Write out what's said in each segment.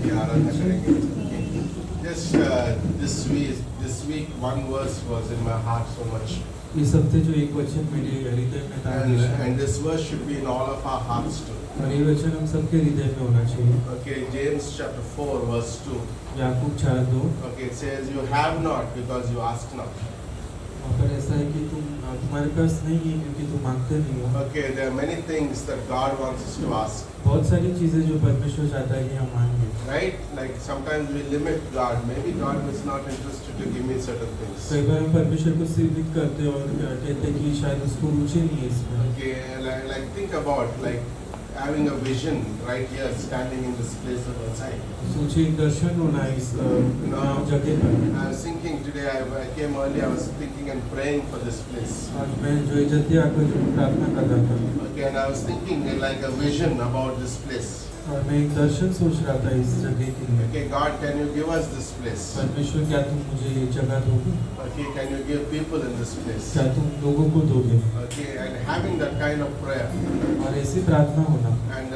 की आराधना करेंगे. Just this week, one verse was in my heart so much, इस हफ्ते जो एक वचन मेरे हृदय में था and this verse should be in all of our hearts too. और ये वचन हम सबके हृदय में होना चाहिए. Okay, James chapter 4 verse 2. Yakub 4:2 Okay, it says, "You have not because you ask not." वहाँ पर ऐसा है कि तुम्हारे पास नहीं है क्योंकि तुम मांगते नहीं हो. Okay, there are many things that God wants us to ask, बहुत सारी चीजें जो परमेश्वर चाहता है कि हम मांगे. right? Like sometimes we limit God. Maybe God is not interested to give me certain things. कई बार हम परमेश्वर को सीमित करते हैं और कहते हैं कि शायद उसको रुचि नहीं है इसमें. Okay, like think about like having a vision right here, standing in this place of our sight. सोचिए एक दर्शन होना है इस जगह पर. I was thinking today. I came early. I was thinking and praying for this place. आज मैं जो जल्दी आकर जो प्रार्थना कर रहा था Okay, and I was thinking like a vision about this place. और मैं एक दर्शन सोच रहा था इस जगह के लिए. Okay, God, can you give us this place? परमेश्वर क्या तुम मुझे ये जगह दोगे? Okay, can you give people in this place? क्या तुम लोगों को दोगे? Okay, and having that kind of prayer, और ऐसी प्रार्थना होना and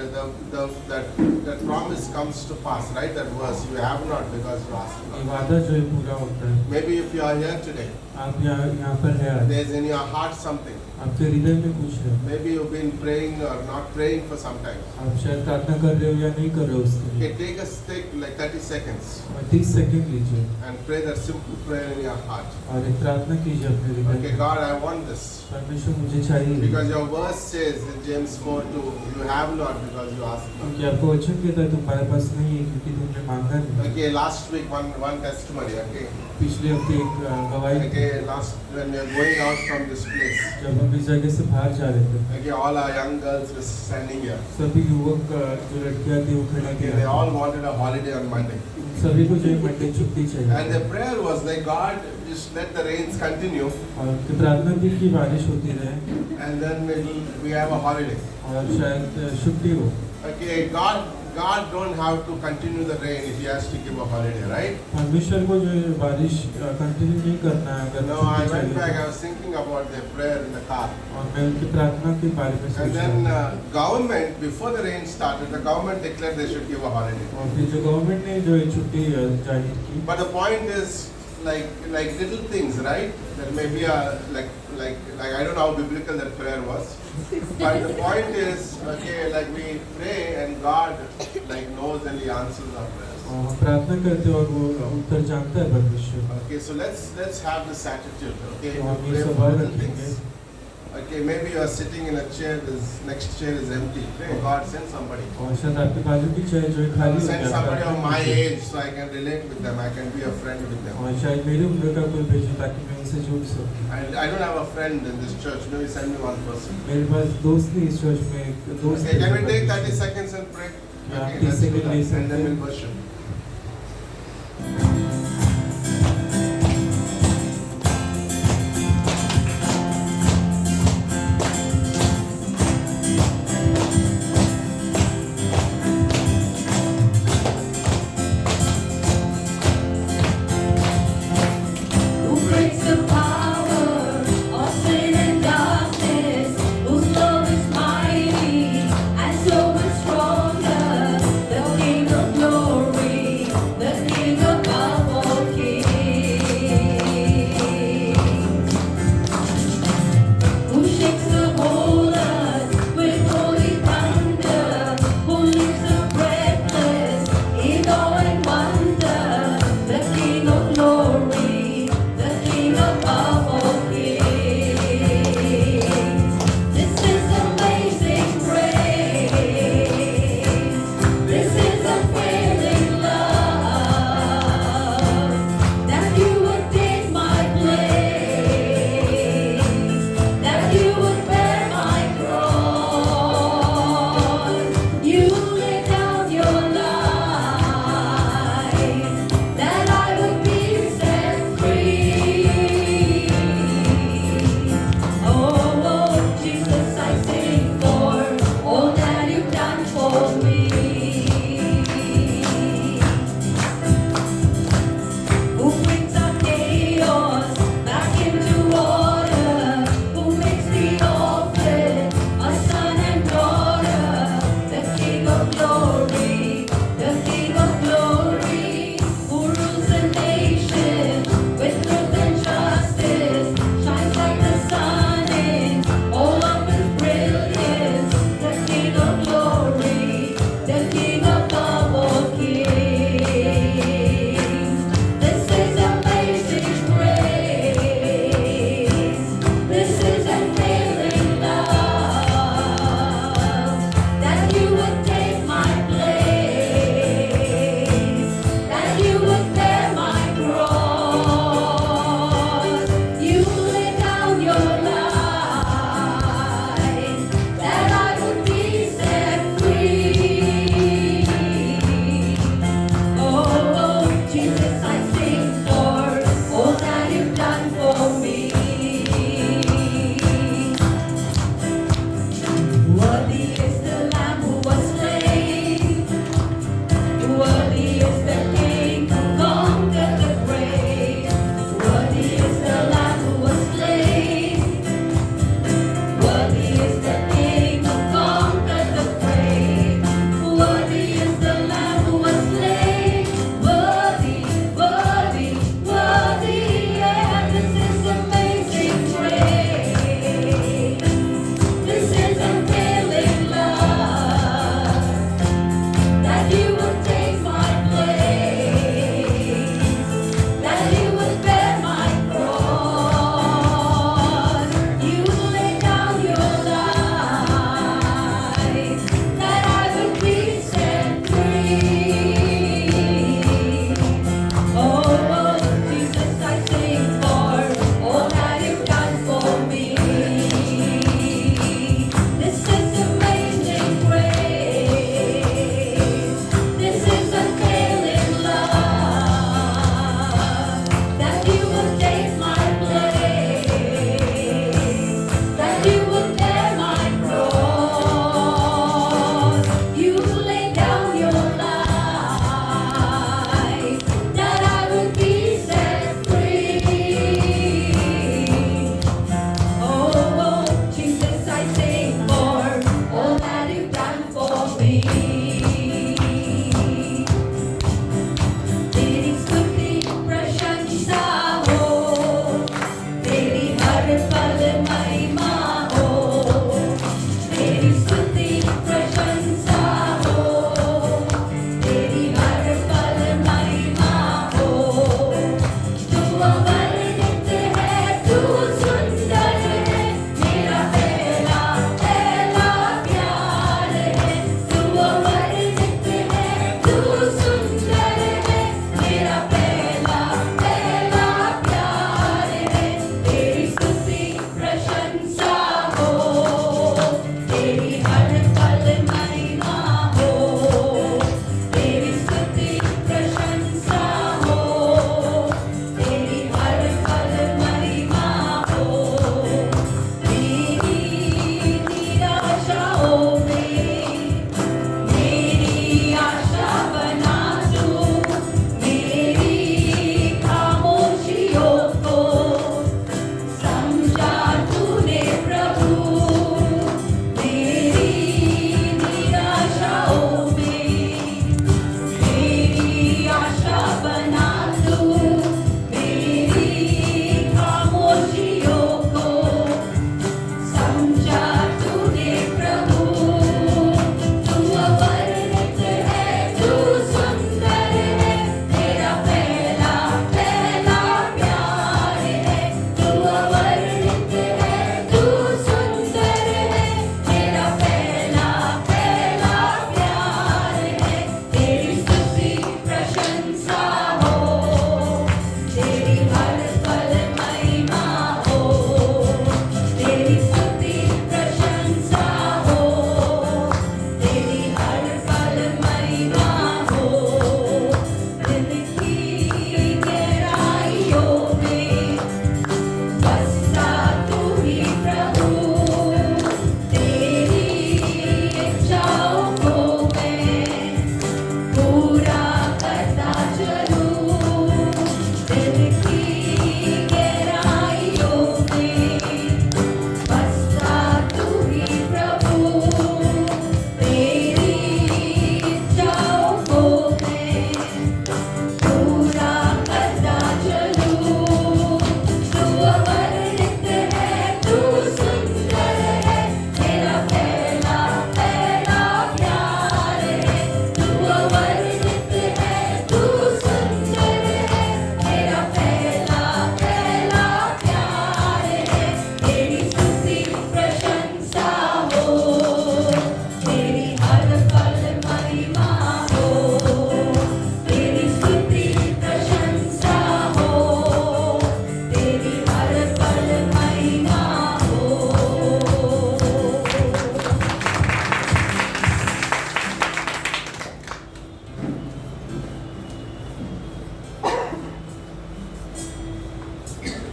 that promise comes to pass, right? That verse, you have not because you ask ये not. वादा जो है पूरा होता है. Maybe if you are here today, आप यहाँ पर है आज. there's in your heart something. आपके हृदय में कुछ है. Maybe you've been praying or not praying for some time. आप शायद प्रार्थना कर रहे हो या नहीं कर रहे हो उसके लिए. Okay, take like 30 seconds और 30 सेकंड लीजिए and pray that simple prayer in your heart. और एक प्रार्थना कीजिए अपने हृदय Okay, में. God, I want this. परमेश्वर मुझे चाहिए. Because your verse says in James 4:2, you have not because you ask not. क्योंकि आपको वचन कहता है तुम्हारे पास नहीं है क्योंकि तुमने मांगा नहीं. Okay, last week one testimony. Okay, पिछले हफ्ते एक गवाही थी. okay, last when we are going out from this place. जब हम इस जगह से बाहर जा रहे थे Okay, all our young girls were standing here. सभी युवक जो लड़कियां थी वो खड़ी Okay, they all wanted a holiday on Monday. सभी को जो मंडे छुट्टी चाहिए. And the prayer was like, God, just let the rains continue, और उनकी प्रार्थना थी कि बारिश होती रहे and then we have a holiday. और शायद छुट्टी हो. Okay, God don't have to continue the rain if He has to give a holiday, right? परमेश्वर को जो है बारिश कंटिन्यू नहीं करना है अगर No, I छुट्टी went back. चाहिए. I was thinking about their prayer in the car. और मैं उनकी प्रार्थना के बारे में And सोच then रहा था. government, before the rain started, the government declared they should give a holiday. और फिर जो गवर्नमेंट ने जो है छुट्टी जाहिर की. But the point is, like little things, right? That may be like I don't know how biblical that prayer was, but the point is, okay, like we pray and God like knows and He answers our prayers. और हम प्रार्थना करते हैं और वो उत्तर जानता है परमेश्वर. Okay, so let's have this attitude. Okay, तो we हम ये pray for स्वभाव little रखेंगे. things. Okay, maybe you are sitting in a chair. This next chair is empty. Pray, God, send somebody. और शायद आपके बाजू की चाय जो है खाली हो Send गया. somebody of my प्रार्थना कीजिए. age so I can relate with them. I can be a friend with them. और शायद मेरे उम्र का कोई भेजो ताकि मैं उनसे जुड़ सकूं. I don't have a friend in this church. Maybe send me one person. मेरे पास दोस्त नहीं इस चर्च में. एक दोस्त Okay, है can we जो take 30 परमेश्वर- seconds and pray? Yeah, Okay, 30 let's do seconds that. ले And then सकते we'll हैं. worship. Who breaks the power of sin and darkness? Whose love is mighty and so much stronger? The King of Glory.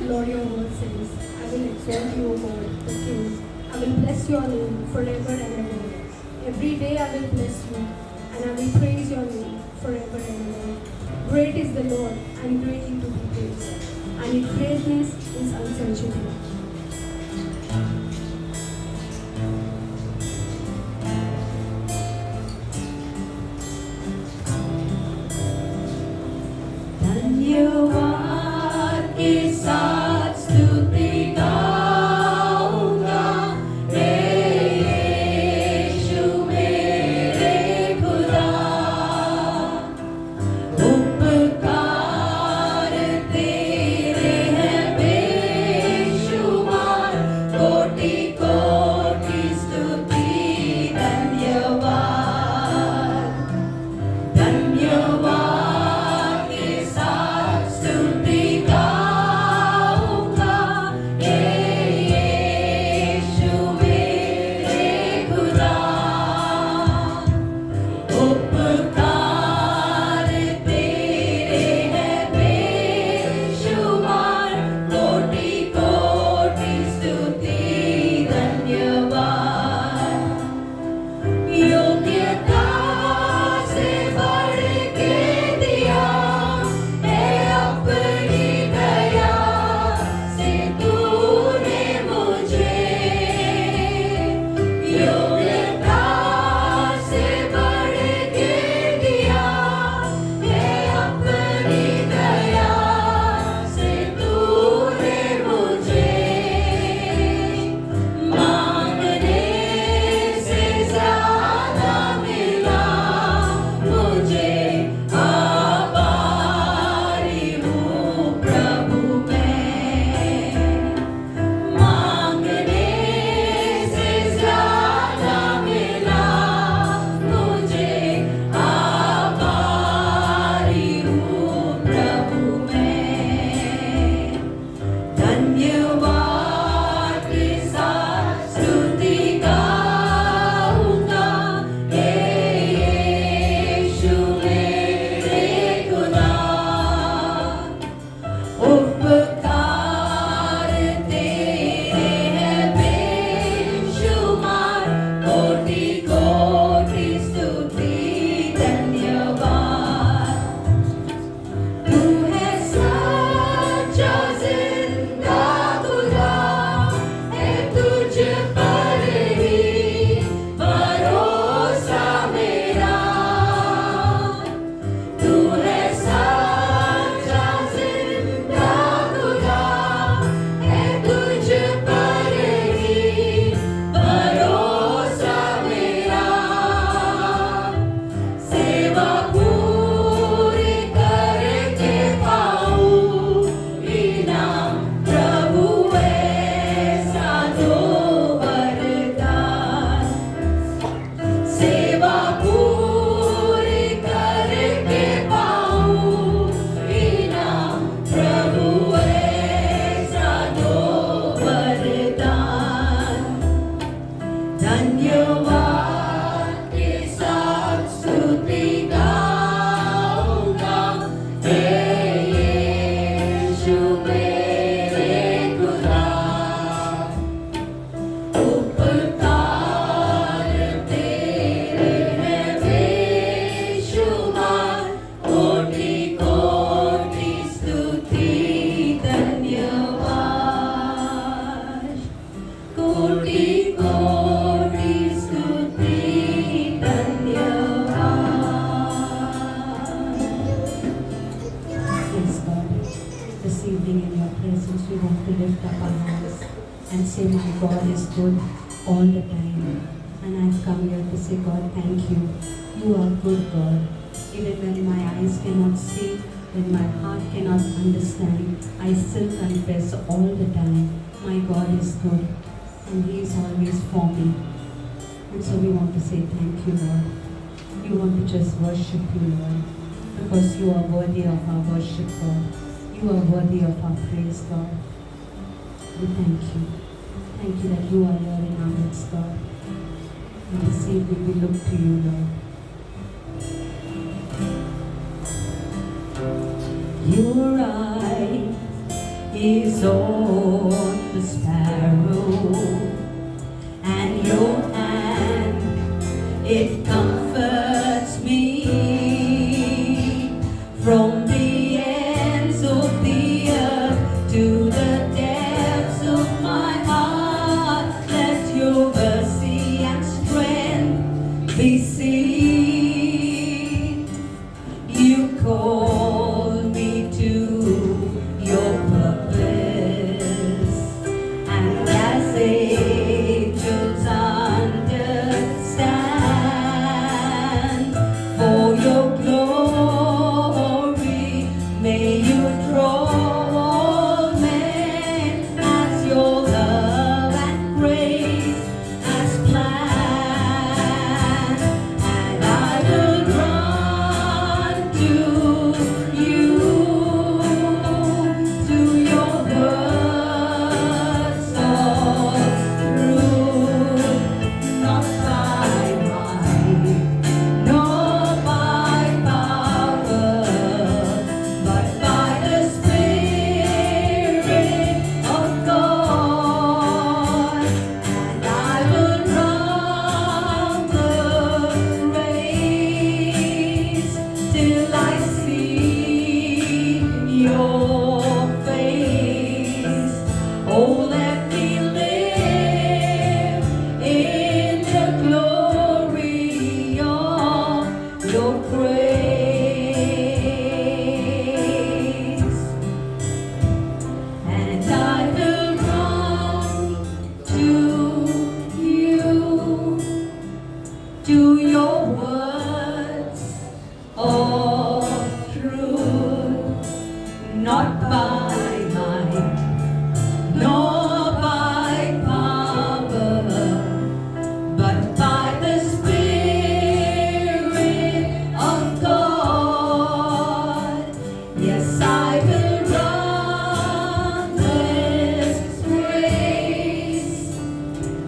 Lord, your word says, I will exalt you, O God, the King. I will bless your name forever and ever. Every day I will bless you, and I will praise your name forever and ever. Great is the Lord, and greatly to be praised, and his greatness is unsearchable. धन्यवाद के साथ स्तुति गाऊंगा रे यीशु मेरे खुदा उपकार तेरे हैं बेशुमार कोटि कोटि स्तुति धन्यवाद धन्यवाद and say, my God is good all the time. And I've come here to say, God, thank you. You are good, God. Even when my eyes cannot see, when my heart cannot understand, I still confess all the time, my God is good. And He is always for me. And so we want to say thank you, Lord. We want to just worship you, Lord. Because you are worthy of our worship, God. You are worthy of our praise, God. We thank you. Thank you that you are here in our midst, God. And this evening we look to you, Lord. Your eyes is on the sparrow, and your hand, it comforts me. From the ends of the earth to the depths of my heart, let your mercy and strength be seen. You call me to your purpose, and as angels understand, for your glory, may you draw all men as your love and grace has planned, and I will run to you, to your words of truth, not by might, nor by power, but by the Spirit of God. And I will run the race till I see your face. Oh, let me live in the glory of your grace. And I will run to you, to your words of truth, not by might, nor by power, but by the Spirit of God. Yes, I will run this race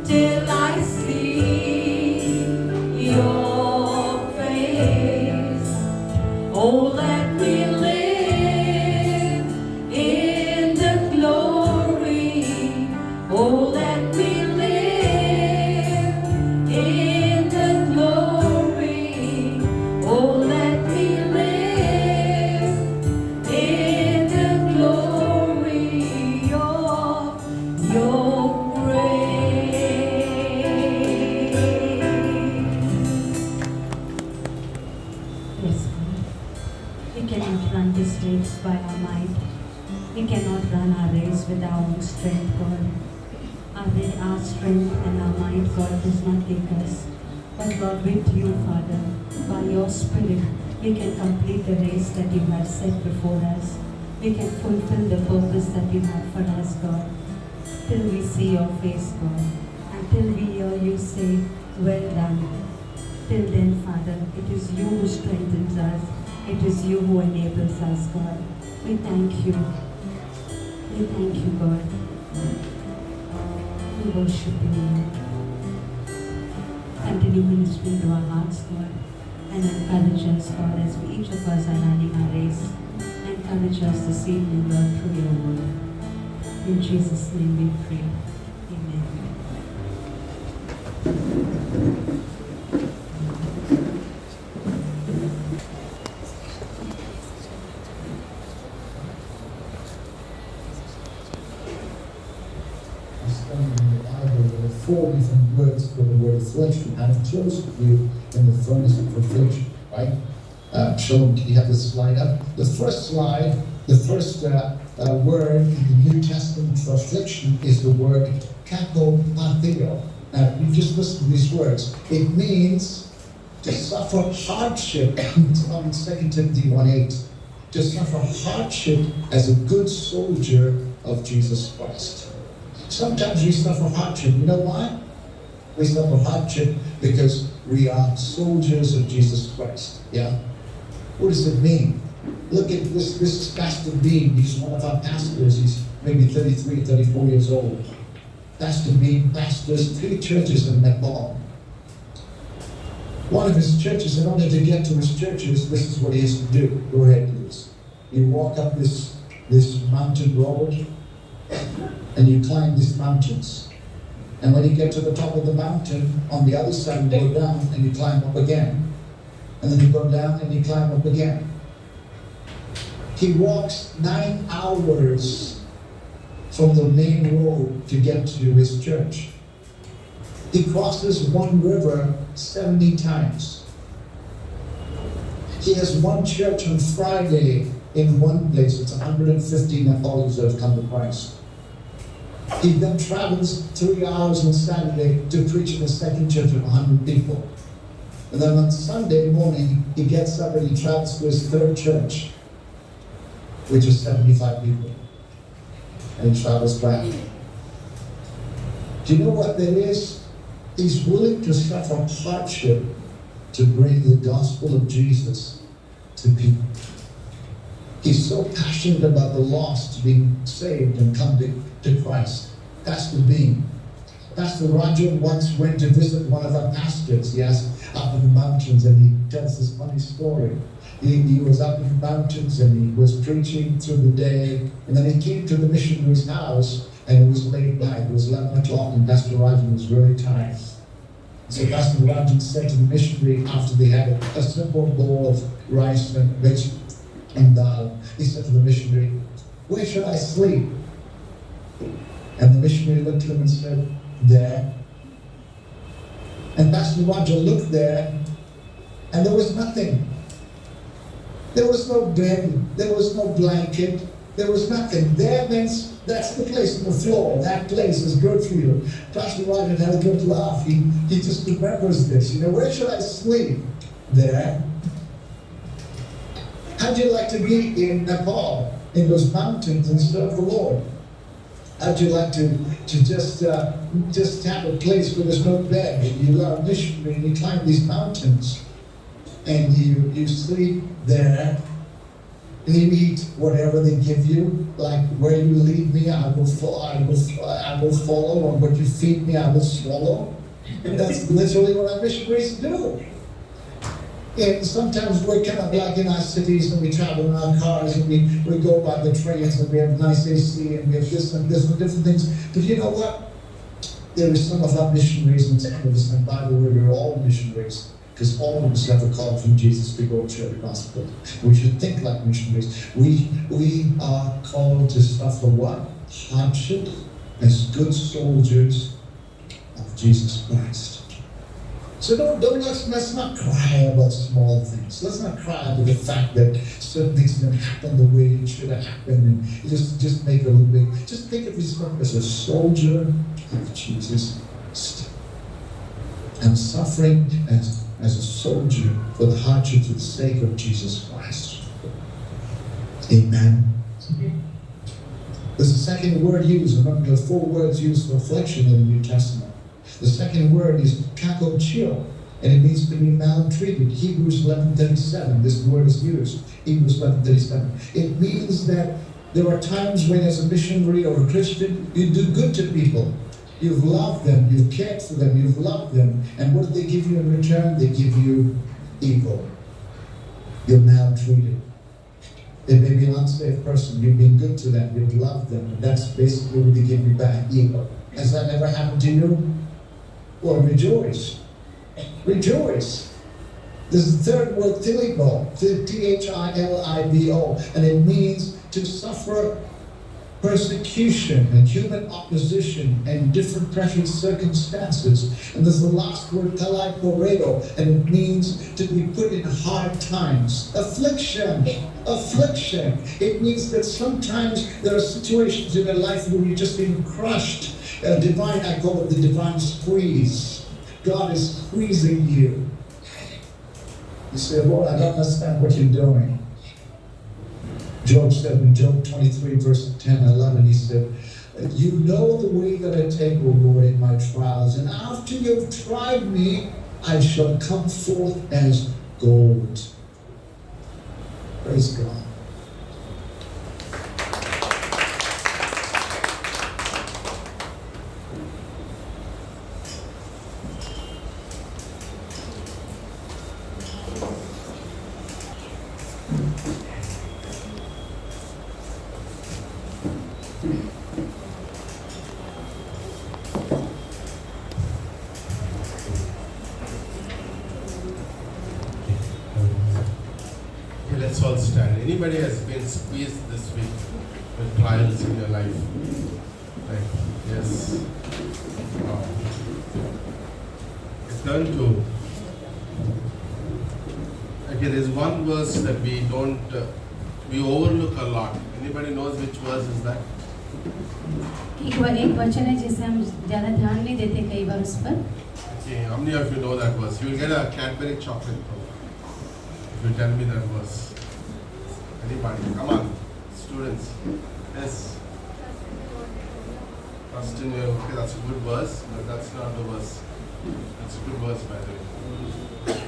till I see your face. Oh, let me live in the glory. Oh, let me live in the glory. Oh, let me live in the glory of your grace. Yes, God. We cannot run this race by our might. We cannot run our race with our own strength, God. Our strength and our might, God, does not take us. But God, with you, Father, by your Spirit, we can complete the race that you have set before us. We can fulfill the purpose that you have for us, God. Till we see your face, God. Until we hear you say, well done. Till then, Father, it is you who strengthens us. It is you who enables us, God. We thank you. We thank you, God. We worship you, Lord. Continue ministering to our hearts, God, and encourage us, God, as we, each of us are running our race. Encourage us this evening, Lord, through your word. In Jesus' name we pray. Amen. Studying in the Bible, there are 4 different words for the word affliction, and I've chosen you in the furnace of affliction, right? Shalom, can you have this slide up? The first slide, the first word in the New Testament for affliction is the word kakopatheo. Now, you just listen to these words. It means to suffer hardship. It's on 2 Timothy 1:8. To suffer hardship as a good soldier of Jesus Christ. Sometimes we suffer hardship. You know why? We suffer hardship because we are soldiers of Jesus Christ. Yeah? What does it mean? Look at this is Pastor Bean. He's one of our pastors. He's maybe 33, 34 years old. Pastor Bean pastors 3 churches in Nepal. One of his churches, in order to get to his churches, this is what he has to do. Go ahead, please. You walk up this mountain road, and you climb these mountains. And when you get to the top of the mountain, on the other side you go down and you climb up again. And then you go down and you climb up again. He walks 9 hours from the main road to get to his church. He crosses one river 70 times. He has one church on Friday in one place. It's 150 Nepalis that have come to Christ. He then travels 3 hours on Saturday to preach in a second church of 100 people. And then on Sunday morning, he gets up and he travels to his third church, which is 75 people. And he travels back. Do you know what that is? He's willing to suffer hardship to bring the gospel of Jesus to people. He's so passionate about the lost being saved and come to Christ. Pastor Bean. Pastor Roger once went to visit one of our pastors. He asked up in the mountains, and he tells this funny story. He was up in the mountains and he was preaching through the day, and then he came to the missionary's house, and it was late night. It was 11 o'clock, and Pastor Roger was really tired. So Pastor Rajan said to the missionary after they had a simple bowl of rice and veg and dal, he said to the missionary, "Where should I sleep?" And the missionary looked at him and said, "There." And Pastor Rajan looked there, and there was nothing. There was no bed, there was no blanket, there was nothing. There means that's the place on the floor. That place is good for you. Pastor Ryan had a good laugh. He just remembers this. You know, where should I sleep? There. How'd you like to be in Nepal, in those mountains, and serve the Lord? How'd you like to just have a place where there's no bed, and you are a missionary and you climb these mountains, and you sleep there, and you eat whatever they give you, like where you lead me, I will follow, or what you feed me, I will swallow. And that's literally what our missionaries do. And sometimes we're kind of like in our cities, and we travel in our cars, and we go by the trains, and we have nice AC, and we have this and different things. But you know what? There is some of our missionaries, and some of us, and by the way, we're all missionaries. Because all of us have a call from Jesus to go share the gospel. We should think like missionaries. We are called to suffer what? Hardship as good soldiers of Jesus Christ. So let's not cry about small things. Let's not cry about the fact that certain things didn't happen the way it should have happened, and just make it a little big. Just think of yourself as a soldier of Jesus Christ. And suffering as a soldier for the hardships for the sake of Jesus Christ. Amen. There's a second word used. Remember, there are 4 words used for affliction in the New Testament. The second word is kakochil, and it means to be maltreated. Hebrews 11:37, this word is used. Hebrews 11:37. It means that there are times when, as a missionary or a Christian, you do good to people. You've loved them, you've cared for them, you've loved them. And what do they give you in return? They give you evil. You're maltreated. They may be an unsafe person. You've been good to them, you've loved them. And that's basically what they give you back, evil. Has that ever happened to you? Well, rejoice. Rejoice. This is the third word, thilibo. Thilibo. And it means to suffer persecution and human opposition and different precious circumstances. And there's the last word, talaiporeo, and it means to be put in hard times. Affliction. Affliction. It means that sometimes there are situations in your life where you're just being crushed. I call it the divine squeeze. God is squeezing you. You say, Lord, I don't understand what you're doing. Job said in Job 23, verse 10 and 11, he said, "You know the way that I take, O Lord, in my trials, and after you've tried me, I shall come forth as gold." Praise God. understand. Anybody has been squeezed this week with trials in your life? Like, yes. Wow. Turn to. Okay, there's one verse that we overlook a lot. Anybody knows which verse is that? एक वचन है जिसे हम ज़्यादा ध्यान नहीं देते कई बार उस पर. Okay, how many of you know that verse? You will get a Cadbury chocolate if you tell me that verse. Anybody? Come on, students. Yes. Trust in you. Okay, that's a good verse, but that's not the verse. That's a good verse, by the way.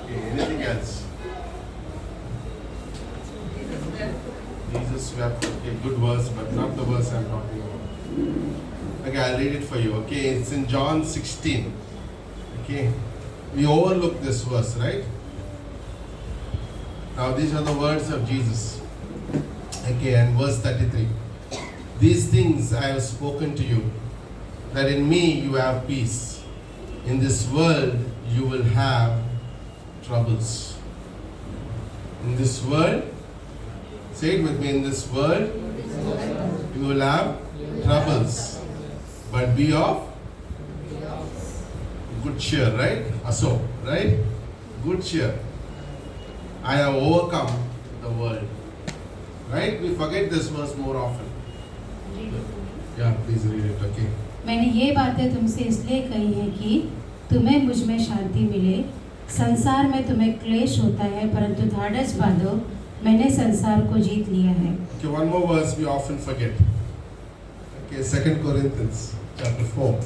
Okay, anything else? Jesus wept. Okay, good verse, but not the verse I'm talking about. Okay, I'll read it for you. Okay, it's in John 16. Okay, we overlook this verse, right? Now these are the words of Jesus. Okay, and verse 33. These things I have spoken to you, that in me you have peace. In this world you will have troubles. In this world, say it with me, in this world you will have troubles. But be of good cheer, right? Aso, right? Good cheer. I have overcome the world. Right? We forget this verse more often. Yeah, please read it, okay. मैंने ये बातें तुमसे इसलिए कही हैं कि तुम्हें मुझ में शांति मिले. संसार में तुम्हें क्लेश होता है, परंतु धाड़स बांधो, मैंने संसार को जीत लिया है. Okay, one more verse we often forget. Okay, 2 Corinthians chapter 4.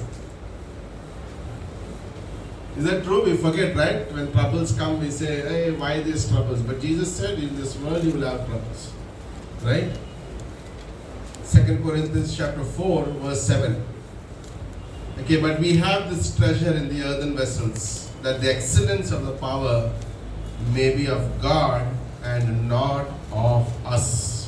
Is that true? We forget, right? When troubles come, we say, hey, why these troubles? But Jesus said, in this world you will have troubles. Right? 2 Corinthians chapter 4, verse 7. Okay, but we have this treasure in the earthen vessels, that the excellence of the power may be of God and not of us.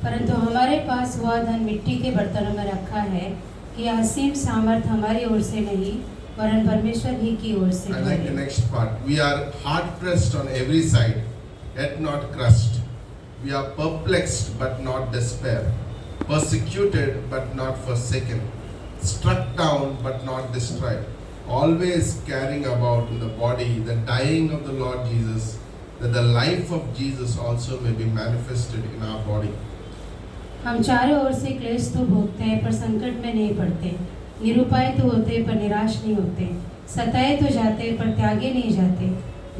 परंतु हमारे पास वह धन मिट्टी के बर्तनों में रखा है कि असीम सामर्थ हमारी ओर से नहीं, वरन परमेश्वर ही की ओर से I like the है. next part. We are hard pressed on every side, yet not crushed. We are perplexed but not despair, persecuted but not forsaken, struck down but not destroyed, always carrying about in the body the dying of the Lord Jesus, that the life of Jesus also may be manifested in our body. हम चारों ओर से क्लेश तो भोगते हैं पर संकट में नहीं पड़ते, निरुपाय तो होते पर निराश नहीं होते, सताए तो जाते पर त्यागे नहीं जाते,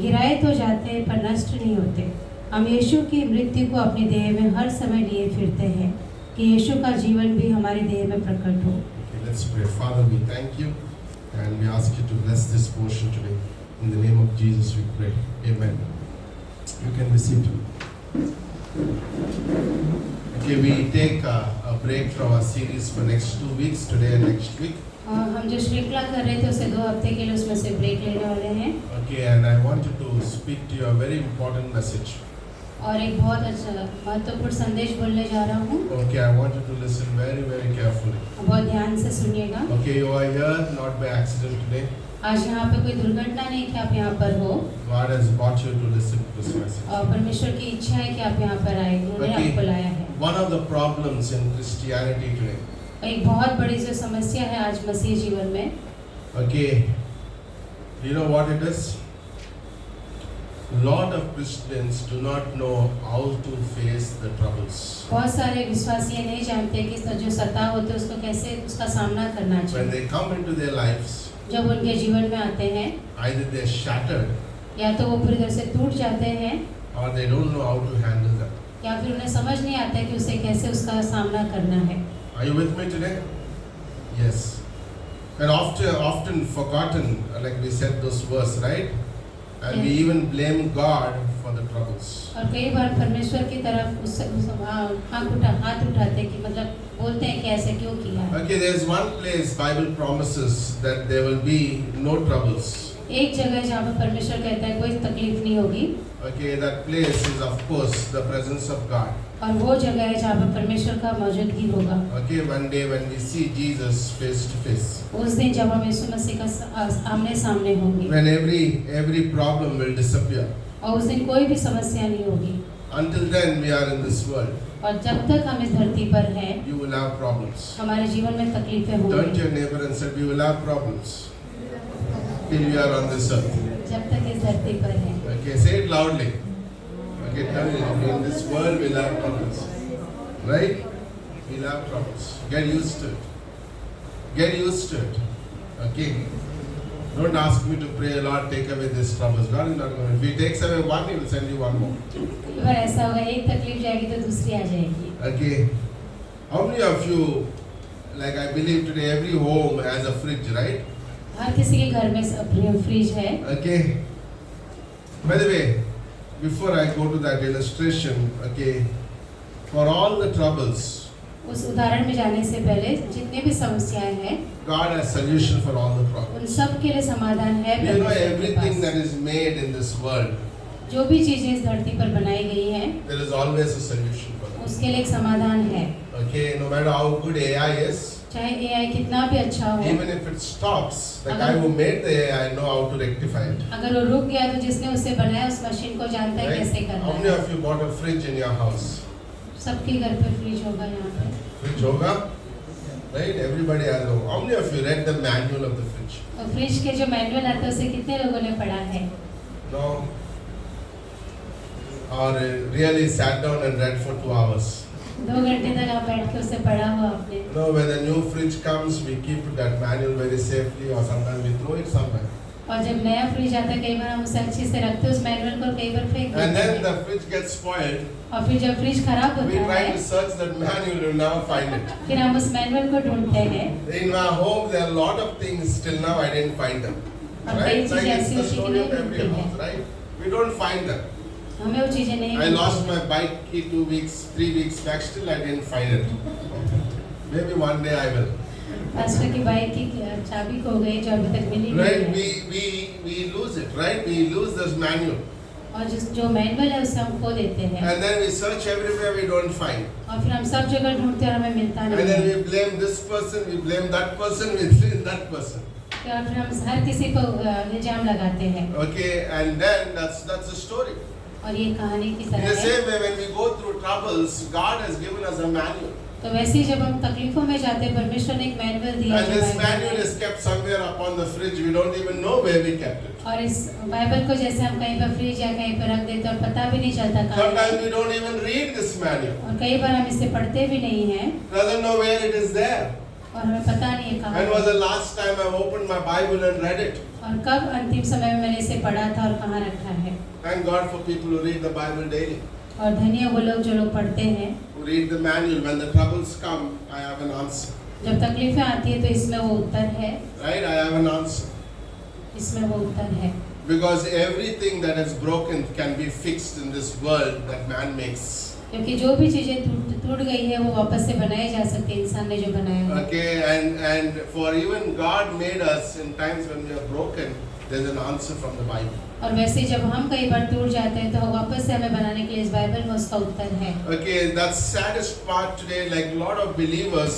गिराए तो जाते पर नष्ट नहीं होते. हम यीशु की मृत्यु को अपनी देह में हर समय लिए फिरते हैं कि यीशु का जीवन भी हमारी देह में प्रकट हो. Okay, let's pray. Father, we thank you and we ask you to bless this portion today. In the name of Jesus we pray. Amen. You can be seated. Okay, we take a break from our series for next 2 weeks, today and next week. हम जो श्रृंखला कर रहे थे उसे 2 हफ्ते के लिए उसमें से ब्रेक लेने वाले हैं. Okay, and I wanted to speak to you a very important message. और एक बहुत अच्छा महत्वपूर्ण संदेश बोलने जा रहा हूँ. Okay, I want you to listen very, very carefully. बहुत ध्यान से सुनिएगा. Okay, you are here not by accident today. आज यहाँ पे कोई दुर्घटना नहीं कि आप यहाँ पर हो. God has brought you to listen to this message. और परमेश्वर की इच्छा है कि आप यहाँ पर आए, उन्होंने Okay. आपको लाया है. One of the problems in Christianity today. एक बहुत बड़ी जो समस्या है आज मसीह जीवन में. Okay, you know what it is? Lot of Christians do not know how to face the troubles. बहुत सारे विश्वासी ये नहीं जानते कि जो सताव होते हैं उसको कैसे उसका सामना करना When चाहिए. they come into their lives, जब उनके जीवन में आते हैं either they're shattered या तो वो पूरी तरह से टूट जाते हैं or they don't know how to handle them. या फिर उन्हें समझ नहीं आता है कि उसे कैसे उसका सामना करना है. Are you with me today? Yes. And often forgotten, like we said those verse, right? And we even blame God for the troubles. और कई बार परमेश्वर की तरफ हाथ उठाते कि मतलब बोलते हैं कि ऐसे क्यों किया है. Okay, there's one place Bible promises that there will be no troubles. एक जगह जहाँ पर परमेश्वर कहता है कोई तकलीफ नहीं होगी. Okay, that place is of course the presence of God. और वो जगह है जहाँ पर परमेश्वर का मौजूदगी होगा. Okay, one day when we see Jesus face to face, उस दिन जब हम यीशु मसीह का आमने सामने होंगे when every problem will disappear. और उस दिन कोई भी समस्या नहीं होगी. Until then, we are in this world. और जब तक हम इस धरती पर हैं, You will have problems. हमारे जीवन में तकलीफें Turn to होंगी। your neighbor and say, we will have problems till we are on this earth. जब तक इस धरती पर हैं, Okay, say it loudly. Okay, tell me, in this world we'll have problems. Right? We'll have problems. Get used to it. Get used to it. Okay? Don't ask me to pray, Lord, take away these troubles. God is not going to. If He takes away one, He will send you one more. कई बार ऐसा होगा, एक तकलीफ जाएगी तो दूसरी आ जाएगी। Okay? How many of you, like I believe today, every home has a fridge, right? हर किसी के घर में फ्रिज है। Okay? By the way, before I go to that illustration, okay, for all the troubles, उस उदाहरण में जाने से पहले जितने भी समस्याएं हैं, God has solution for all the problems. उन सब के लिए समाधान है You know, परमेश्वर के everything that pass. is made in this world, जो भी चीजें इस धरती पर बनाई गई हैं, there is always a solution for it. उसके लिए एक समाधान है। Okay, no matter how good AI is, चाहे AI कितना भी अच्छा हो, even if it stops, the guy who made the AI know how to rectify it. अगर वो रुक गया तो जिसने उसे बनाया उस मशीन को जानता है कैसे Right? करना How many है। of you bought a fridge in your house? सबके घर पे फ्रिज होगा यहाँ पे। Fridge hoga? Right? Everybody has one. How many of you read the manual of the fridge? और फ्रिज के जो मैनुअल आता है उसे कितने लोगों ने पढ़ा है? No? Or really sat down and read for 2 hours? 2 घंटे तक आप बैठ के उसे पढ़ा हो आपने। No, when the new fridge comes, we keep that manual very safely or sometimes we throw it somewhere. और जब नया फ्रिज आता है कई बार हम उसे अच्छे से रखते हैं उस मैनुअल को, कई बार फेंक And देते then हैं। the fridge gets spoiled. और फिर जब फ्रिज खराब We होता try है, to search that manual, we never find it. फिर हम उस मैनुअल को ढूंढते हैं। In my home, there are a lot of things till now I didn't find them. और कई Right? Like चीजें it's ऐसी the होती story हैं of कि every नहीं house, मिलती हैं। right? We don't find them. हमें वो चीजें नहीं I मिलती lost हैं। my bike key 2 weeks, 3 weeks back, still I didn't find it. Maybe one day I will. Pastor की बाइक की चाबी खो गई जो अभी तक मिली Right? नहीं है। We lose it, right? We lose this manual. और जो मैनुअल है उसे हम खो देते हैं। And then we search everywhere, we don't find. और फिर हम सब जगह ढूंढते हैं और हमें मिलता And नहीं then है। we blame this person, we blame that person, we blame that person. और फिर हम हर किसी को इल्जाम लगाते हैं। Okay, and then that's the story. और ये कहानी की In तरह the है। same way, when we go through troubles, God has given us a manual. तो वैसे ही जब हम तकलीफों में जाते हैं, परमेश्वर ने एक मैनुअल दिया And है this जो manual बाइबल है। is kept somewhere upon the fridge. We don't even know where we kept it. और इस बाइबल को जैसे हम कहीं पर फ्रिज या कहीं पर रख देते हैं और पता भी नहीं चलता कहाँ है। Sometimes we don't even read this manual. और कई बार हम इसे पढ़ते भी नहीं हैं Doesn't know where it is there. और हमें पता नहीं है कहाँ When was है। the last time I opened my Bible and read it? और कब अंतिम समय में मैंने इसे पढ़ा था और कहाँ रखा है। Thank God for people who read the Bible daily. और धन्य वो लोग जो लोग पढ़ते हैं। Who read the manual. When the troubles come, I have an answer. जब तकलीफें आती है तो इसमें वो उत्तर है। Right? I have an answer. इसमें वो उत्तर है। Because everything that is broken can be fixed in this world that man makes. क्योंकि जो भी चीजें टूट गई है वो वापस से बनाई जा सकती है, इंसान ने जो बनाया है। Okay, and for even God made us in times when we are broken, there's an answer from the Bible. और वैसे ही जब हम कई बार टूट जाते हैं तो वापस से हमें बनाने के लिए इस बाइबल में उसका उत्तर है। Okay, that's saddest part today. Like a lot of believers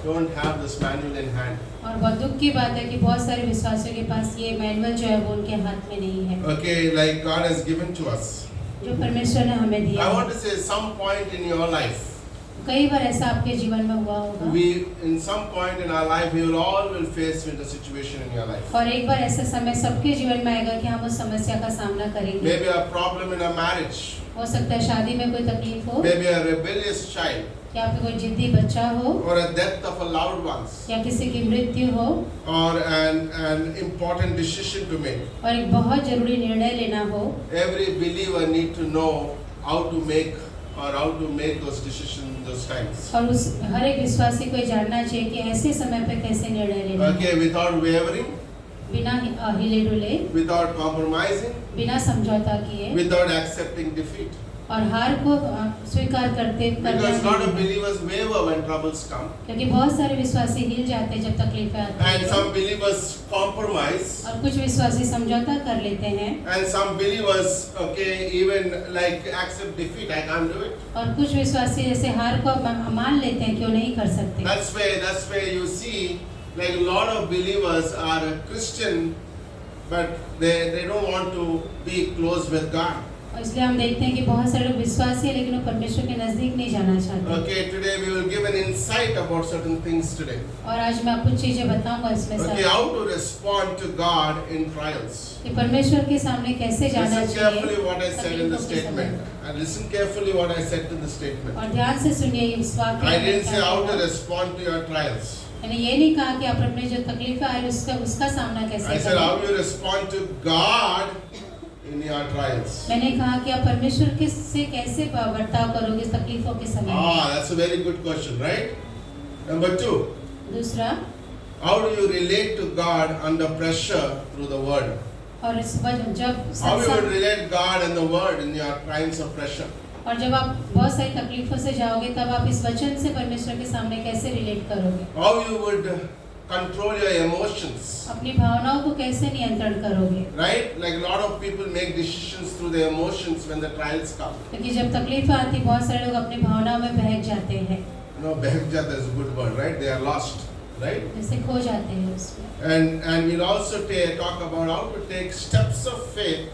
don't have this manual in hand. और बहुत दुख की बात है कि बहुत सारे विश्वासियों के पास ये मैनुअल जो है वो उनके हाथ में नहीं है, Okay, like God has given to us. जो परमेश्वर ने हमें दिया I है। want to say, some point in your life, कई बार ऐसा आपके जीवन में हुआ होगा we in some point in our life, we will face with a situation in your life. और एक बार ऐसा समय सबके जीवन में आएगा कि हम उस समस्या का सामना करेंगे। Maybe a problem in a marriage, हो सकता है शादी में कोई तकलीफ हो, maybe a rebellious child, या फिर कोई जिद्दी बच्चा हो, or a death of a loved ones, या किसी की मृत्यु हो, or an important decision to make. और एक बहुत जरूरी निर्णय लेना हो। Every believer need to know how to make those decisions those times. और उस हर एक विश्वासी को ये जानना चाहिए कि ऐसे समय पे कैसे निर्णय लेना है। Okay, without wavering, बिना हिले डुले, without compromising, बिना समझौता किए without accepting defeat. और हार को स्वीकार करते Because lot of करना, believers waver when troubles come, क्योंकि बहुत सारे विश्वासी हिल जाते हैं जब तकलीफें आती and हैं, some believers compromise, और कुछ विश्वासी समझौता कर लेते हैं, and some believers, okay, even like accept defeat. I can't do it. और कुछ विश्वासी जैसे हार को मान लेते हैं, क्यों नहीं कर सकते। That's where you see, like a lot of believers are Christian, but they don't want to be close with God. और इसलिए हम देखते हैं कि बहुत सारे लोग विश्वासी हैं लेकिन वो परमेश्वर के नजदीक नहीं जाना चाहते। Okay, today we will give an insight about certain things today. और आज मैं आपको कुछ चीजें बताऊंगा इसमें Okay, से how to respond to God in trials. कि परमेश्वर के सामने कैसे जाना Listen चाहिए carefully what I said in the तकलीफों के समय। statement. And listen carefully what I said in the statement. और ध्यान से सुनिए इस वाक्य I में didn't क्या say how to कहा। respond to your trials. मैंने ये नहीं कहा कि आप अपने जो तकलीफ आई उसका सामना I कैसे said how करें। you respond to God in your trials. मैंने कहा कि आप परमेश्वर के से कैसे बर्ताव करोगे इस तकलीफों के समय। That's a very good question, right? Number 2, दूसरा, how do you relate to God under pressure through the word? और इस वजह जब How you would सत्संग relate God and the word in your times of pressure? और जब आप बहुत सारी तकलीफों से जाओगे तब आप इस वचन से परमेश्वर के सामने कैसे रिलेट करोगे। How you would control your emotions? अपनी भावनाओं को कैसे नियंत्रण करोगे। Right? Like a lot of people make decisions through their emotions when the trials come. क्योंकि जब तकलीफ आती बहुत सारे लोग अपनी भावनाओं में बहक जाते हैं, You know, behjata is a good word, right? They are lost, right? जैसे खो जाते हैं उसमें। And we'll also talk about how to take steps of faith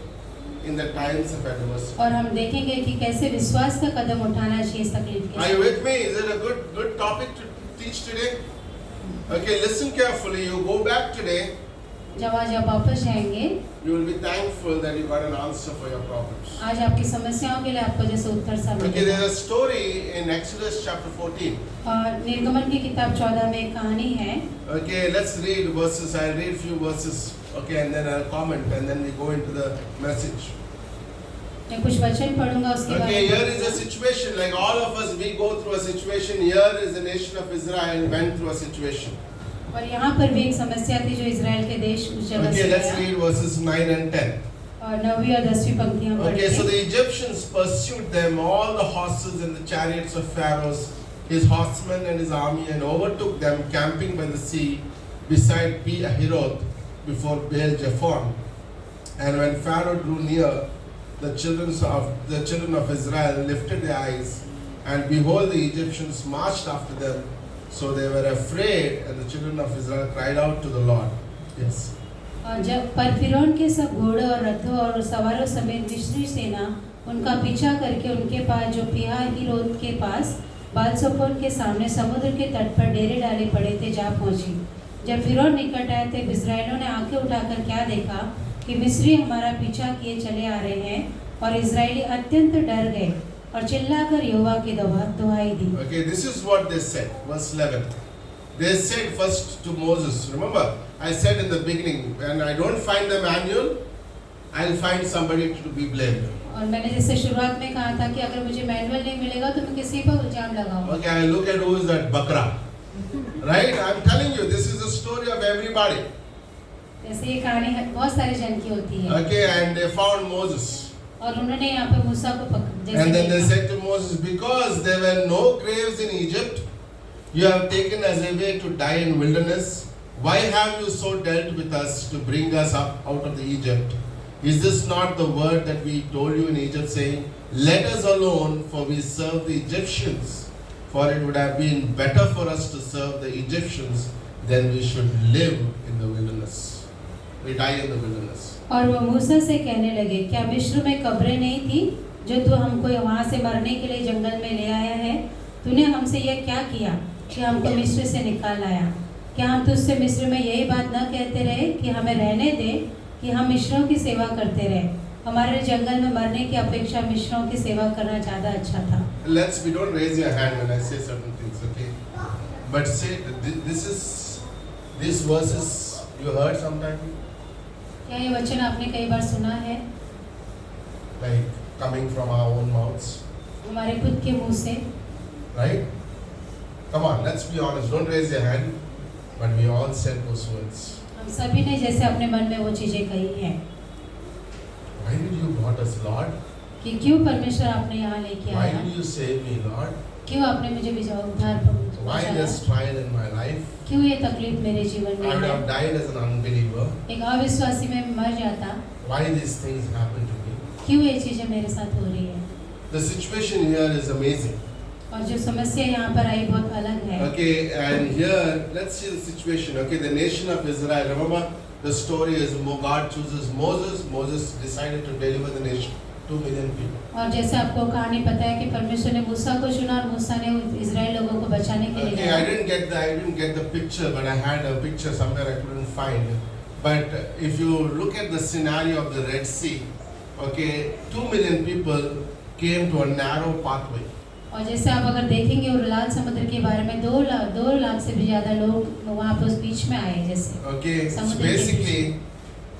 in the times of adversity. और हम देखेंगे कि कैसे विश्वास का कदम उठाना चाहिए इस तकलीफ के Are you समय। with me? Is it a good topic to teach today? Okay, listen carefully. You go back today. जब आज आप वापस जाएंगे, You will be thankful that you got an answer for your problems. आज आपकी समस्याओं के लिए आपको जैसे उत्तर सा Okay, मिलेगा। there's a story in Exodus chapter 14. और निर्गमन की किताब 14 में एक कहानी है। Okay, let's read verses. I'll read few verses. Okay, and then I'll comment, and then we go into the message. मैं कुछ वचन पढ़ूंगा उसके बाद। Okay, here is a situation. Like all of us, we go through a situation. Here is the nation of Israel went through a situation. और यहाँ पर भी एक समस्या थी जो इजराइल के देश उस जगह Okay, से let's गया। read verses 9 and 10. और 9वीं और 10वीं पंक्तियाँ Okay, so पढ़ेंगे। the Egyptians pursued them, all the horses and the chariots of Pharaoh, his horsemen and his army, and overtook them, camping by the sea beside Pi-hahiroth before Baal-zephon. And when Pharaoh drew near, the children of Israel lifted their eyes, and behold, the Egyptians marched after them. So they were afraid, and the children of Israel cried out to the Lord. Yes. और जब पर फिरौन के सब घोड़े और रथों और सवारों समेत मिस्री सेना उनका पीछा करके उनके पास जो पीहाहिरोत के पास बाल-सफोन के सामने समुद्र के तट पर डेरे डाले पड़े थे जा पहुंची। जब फिरौन निकट आए थे इस्राएलियों ने आंखें उठाकर क्या देखा कि मिस्री हमारा पीछा किए चले आ रहे हैं, और इजरायली अत्यंत डर गए और चिल्लाकर यहोवा की दुहाई दी। Okay, this is what they said, verse 11. They said first to Moses, remember, I said in the beginning, when I don't find the manual, I'll find somebody to be blamed. और मैंने जैसे शुरुआत में कहा था कि अगर मुझे मैनुअल नहीं मिलेगा तो मैं किसी पर इल्जाम लगाऊंगा। Okay, I look at who is that Bakra. Right? I'm telling you, this is the story of everybody. जैसे ये कहानी बहुत सारे जन की होती है। Okay, and they found Moses. और उन्होंने यहाँ पे मूसा को जैसे And then they देखा। said to Moses, because there were no graves in Egypt, you have taken us away to die in wilderness. Why have you so dealt with us to bring us up out of the Egypt? Is this not the word that we told you in Egypt, saying, let us alone, for we serve the Egyptians? For it would have been better for us to serve the Egyptians than we should live in the wilderness. We die in the wilderness. और वो मूसा से कहने लगे, क्या मिस्र में कब्रें नहीं थी जो तू हमको वहाँ से मरने के लिए जंगल में ले आया है? तूने हमसे यह क्या किया कि हमको मिस्र से निकाल लाया? क्या हम तुझसे मिस्र में यही बात न कहते रहे कि हमें रहने दे, कि हम मिस्रों की सेवा करते रहे? हमारे जंगल में मरने की अपेक्षा मिस्रों की सेवा करना ज़्यादा अच्छा था। We don't raise your hand when I say certain things, okay? But say, these verses you heard sometime, क्या ये वचन आपने कई बार सुना है? like coming from our own mouths, हमारे खुद के मुंह से। right? Come on, let's be honest. Don't raise your hand, but we all said those words. हम सभी ने जैसे अपने मन में वो चीज़ें कही हैं Why did you brought us, Lord? कि क्यों परमेश्वर आपने यहाँ लेके Why आया? did you save me, Lord? क्यों आपने मुझे उद्धार Why पहुँचाया? this trial in my life? क्यों ये तकलीफ मेरे जीवन I में would have है? died as an unbeliever. एक अविश्वासी में मर जाता। Why these things happen to me? क्यों ये चीजें मेरे साथ हो रही है? The situation here is amazing. और जो समस्या यहाँ पर आई बहुत अलग है। Okay, and here, let's see the situation. Okay, the nation of Israel. Remember, the story is God chooses Moses. Moses decided to deliver the nation. 2 million people. और जैसे आपको कहानी पता है कि परमेश्वर ने मूसा को चुना और मूसा ने इजराइल लोगों को बचाने के लिए Okay, I didn't get the picture, but I had a picture somewhere I couldn't find. But if you look at the scenario of the Red Sea, okay, 2 million people came to a narrow pathway. और जैसे आप अगर देखेंगे और लाल समुद्र के बारे में 2 लाख से भी ज्यादा लोग वहाँ पे उस बीच में आए जैसे Okay, so समुद्र के basically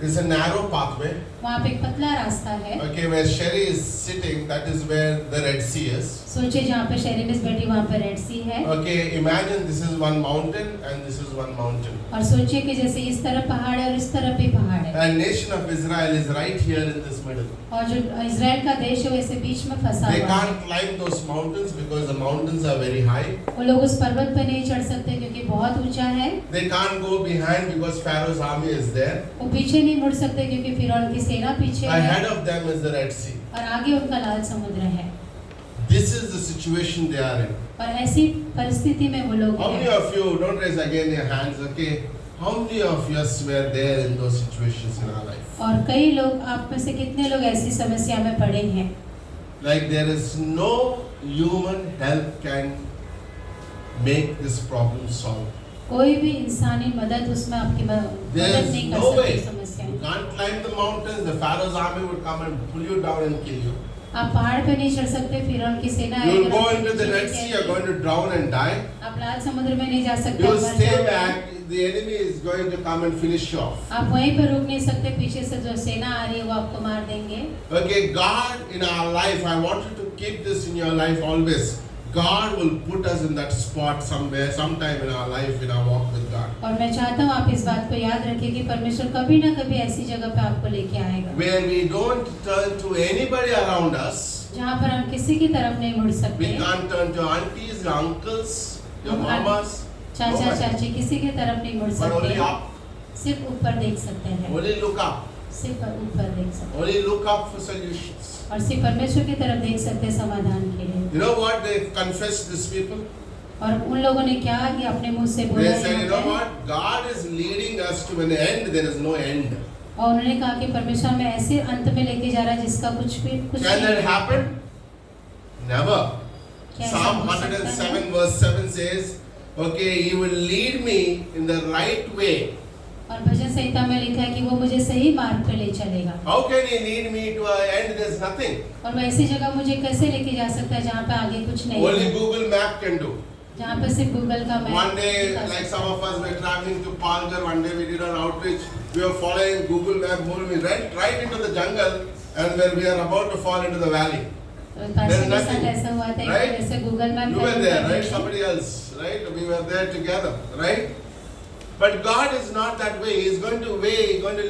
it's a narrow pathway. वहाँ पे एक पतला रास्ता है। Okay, where Sherry is sitting, that is where the Red Sea is. सोचिए जहाँ पे शेरिमिस बैठी वहाँ पे रेड सी है। Okay, imagine this is one mountain and this is one mountain. और सोचिए कि जैसे इस तरफ पहाड़ है और इस तरफ भी पहाड़ है। And nation of Israel is right here in this middle. और जो इजराइल का देश है वैसे बीच में फंसा They हुआ है। can't climb those mountains because the mountains are very high. वो लोग उस पर्वत पे नहीं चढ़ सकते क्योंकि बहुत ऊंचा है। They can't go behind because Pharaoh's army is there. वो पीछे नहीं मुड़ सकते क्योंकि फिरौन की सेना पीछे है Ahead of them is the Red Sea. और आगे उनका लाल समुद्र है। This is the situation they are in. और ऐसी परिस्थिति में वो लोग How many हैं। of you, don't raise again your hands, okay? How many of us were there in those situations in our life? और कई लोग आप में से कितने लोग ऐसी समस्या में पड़े हैं? Like there is no human help can make this problem solve. कोई भी इंसानी मदद उसमें आपकी मदद There is नहीं कर no way. सकती समस्या You में। can't climb the mountains. The Pharaoh's army would come and pull you down and kill you. आप पहाड़ पे नहीं चढ़ सकते, फिरौन की सेना You will आएगी, go आपको into the नीचे Red Sea. लेके You're going आएगी। to drown and die. आप लाल समुद्र में नहीं जा सकते, You आप will मर stay जाओगे। back. The enemy is going to come and finish you off. आप वहीं पर रुक नहीं सकते, पीछे से जो सेना आ रही है वो आपको मार देंगे। Okay, God in our life, I want you to keep this in your life always. God will put us in that spot somewhere, sometime in our life, in our walk with God. और मैं चाहता हूँ आप इस बात को याद रखिए कि परमेश्वर कभी ना कभी ऐसी जगह पे आपको लेके आएगा Where we don't turn to anybody around us. जहाँ पर हम किसी की तरफ नहीं मुड़ We सकते, can't turn to aunties, your uncles, your हम mamas. चाचा nobody. चाची किसी की तरफ नहीं मुड़ But only सकते, up. सिर्फ ऊपर देख सकते हैं, Only look up. सिर्फ ऊपर देख सकते हैं Only look up for solutions. और सिर्फ परमेश्वर की तरफ देख सकते हैं समाधान के लिए। You know what they confessed, these people? और उन लोगों ने क्या ये अपने मुंह से बोला They said, you know यहाँ पे? what? God is leading us to an end. There is no end. और उन्होंने कहा कि परमेश्वर हमें ऐसे अंत में लेके जा रहा है जिसका कुछ Can नहीं that है। happen? Never. क्या ऐसा Psalm हो सकता है? 107 verse 7 says, okay, He will lead me in the right way. और भजन संहिता में लिखा है कि वो मुझे सही मार्ग पे ले चलेगा। How can He lead me to an end? There's nothing. और वो ऐसी जगह मुझे कैसे लेके जा सकता है जहाँ पे आगे कुछ नहीं Only है, Google Map can do. जहाँ पे सिर्फ गूगल का मैप One day, दिखा like सकता some है। of us were traveling to Palghar, one day we did an outreach. We were following Google Map, moving right into the jungle, and when we are about to fall into the valley. तो pastor के nothing. साथ ऐसा हुआ था कि Right? जैसे Google map You were there, right? Somebody else, right? We were there together, right? But God is not that way. He's going to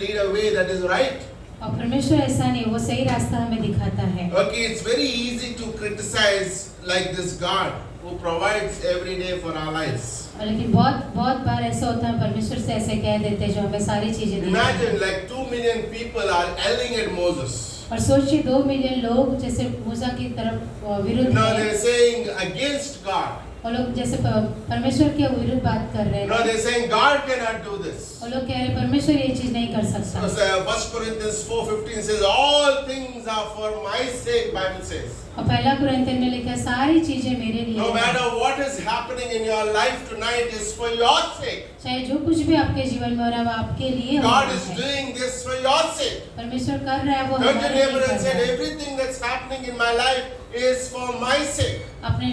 lead a way that is right. और परमेश्वर ऐसा नहीं, वो सही रास्ता हमें दिखाता है। Okay, it's very easy to criticize like this God who provides every day for our lives. और लेकिन बहुत बार ऐसा होता है परमेश्वर से ऐसे कह देते हैं जो हमें सारी चीजें देते हैं। Imagine like 2 million people are yelling at Moses. और सोचिए 2 मिलियन लोग जैसे मूसा की तरफ विरुद्ध No, हैं, they're saying against God. और लोग जैसे परमेश्वर के विरुद्ध बात कर रहे No, हैं, they're saying God cannot do this. और लोग कह रहे हैं परमेश्वर ये चीज नहीं कर सकता। So 1 Corinthians 4:15 says, all things are for my sake, Bible says. और पहला कुरिन्थियों में लिखा है सारी चीजें मेरे लिए No हैं। matter what is happening in your life tonight is for your sake. चाहे जो कुछ भी आपके जीवन में हो रहा है वो आपके लिए हो God रहा is है। doing this for your sake. परमेश्वर कर रहा है वो Turn to हमारे neighbor लिए and कर say, रहा है। everything that's happening in my life is for my sake. अपने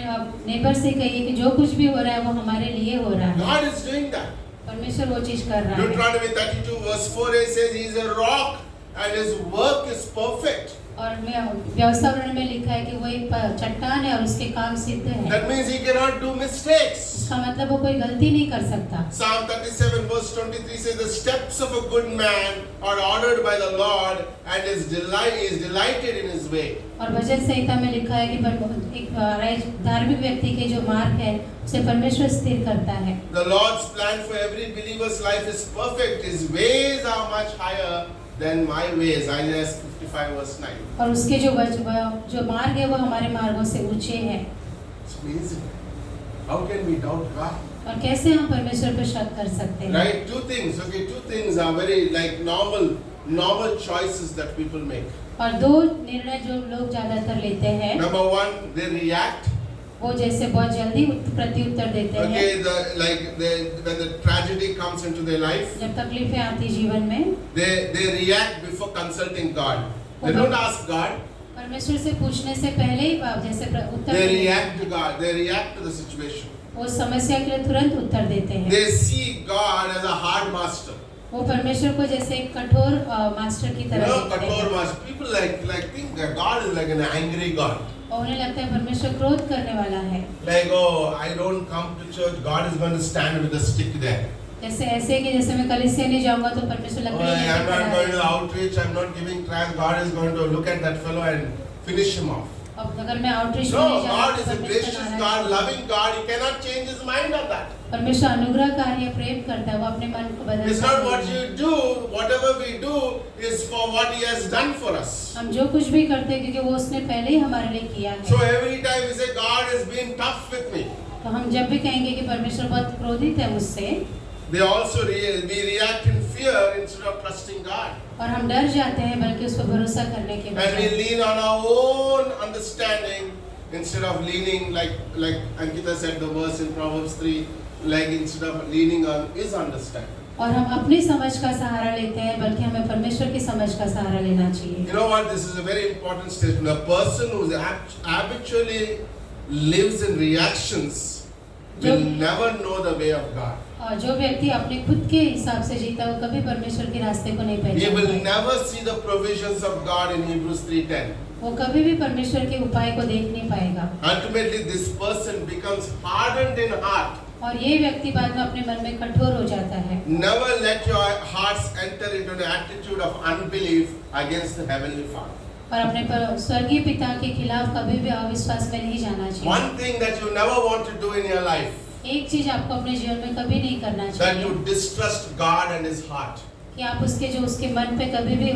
नेबर से कहिए कि जो कुछ भी हो रहा है वो हमारे लिए हो रहा है। God is doing that. परमेश्वर वो चीज कर रहा है। Deuteronomy 32 verse 4 it says, He is a rock and His work is perfect. और व्यवस्था में लिखा है कि वो एक चट्टान है और उसके काम सिद्ध है। That means He cannot do mistakes. इसका मतलब वो कोई गलती नहीं कर सकता। Psalm 37 verse 23 says, the steps of a good man are ordered by the Lord and is delighted in His way. और भजन संहिता में लिखा है कि एक धार्मिक व्यक्ति के जो मार्ग है उसे परमेश्वर स्थिर करता है। The Lord's plan for every believer's life is perfect. His ways are much higher than my ways. Isaiah 55 verse 9. और उसके जो मार्ग है वो हमारे मार्गों से ऊंचे हैं। It's amazing. How can we doubt God? और कैसे हम परमेश्वर पर शक कर सकते हैं? Right? Two things are very like normal normal choices that people make. और दो निर्णय जो लोग ज्यादातर लेते हैं, Number one, they react. वो जैसे बहुत जल्दी प्रत्युत्तर देते हैं। Okay, when the tragedy comes into their life, जब तकलीफें आती जीवन में, they react before consulting God. They don't ask God. परमेश्वर से पूछने से पहले ही जैसे उत्तर They देते हैं। react to God. They react to the situation. वो समस्या के लिए तुरंत उत्तर देते हैं। They see God as a hard master. वो परमेश्वर को जैसे एक कठोर मास्टर की You तरह know, देखते kator हैं। master. People think that God is like an angry God. और उन्हें लगता है परमेश्वर क्रोध करने वाला है। Like, oh, I don't come to church. God is going to stand with a stick there. जैसे ऐसे कि जैसे मैं कलीसिया नहीं जाऊंगा तो परमेश्वर Oh, लकड़ी I'm लेकर not खड़ा going to है। outreach. I'm not giving tracts. God is going to look at that fellow and finish him off. अब अगर मैं आउटरीच में No, नहीं जाऊंगा God तो is a परमेश्वर gracious नाराज God, होगा। loving God. He cannot change His mind on that. परमेश्वर अनुग्रहकारी है, प्रेम करता है, वो अपने मन को बदल It's not what you do. Whatever we do is for what He has done for us. हम जो कुछ भी करते हैं क्योंकि वो उसने पहले ही हमारे लिए किया है। So every time we say God has been tough with me, तो हम जब भी कहेंगे कि परमेश्वर बहुत क्रोधित है मुझसे, we also we react in fear instead of trusting God. और हम डर जाते हैं बल्कि उस पर भरोसा करने के And we बजाय, lean on our own understanding instead of leaning like Ankita said the verse in Proverbs 3, like instead of leaning on His understanding. और हम अपनी समझ का सहारा लेते हैं बल्कि हमें परमेश्वर की समझ का सहारा लेना चाहिए। You know what? This is a very important statement. A person who habitually lives in reactions will never know the way of God. और जो व्यक्ति अपने खुद के हिसाब से जीता है वो कभी परमेश्वर के रास्ते को नहीं He will पहचानता। never see the provisions of God in Hebrews 3:10. वो कभी भी परमेश्वर के उपाय को देख नहीं पाएगा। Ultimately, this person becomes hardened in heart. और ये व्यक्ति बाद में अपने मन में कठोर हो जाता है। Never let your hearts enter into an attitude of unbelief against the Heavenly Father. और अपने स्वर्गीय पिता के खिलाफ कभी भी अविश्वास में नहीं जाना चाहिए। One thing that you never want to do in your life, एक चीज आपको अपने जीवन में कभी नहीं करना that चाहिए you distrust God and His heart. कि आप उसके मन पे कभी भी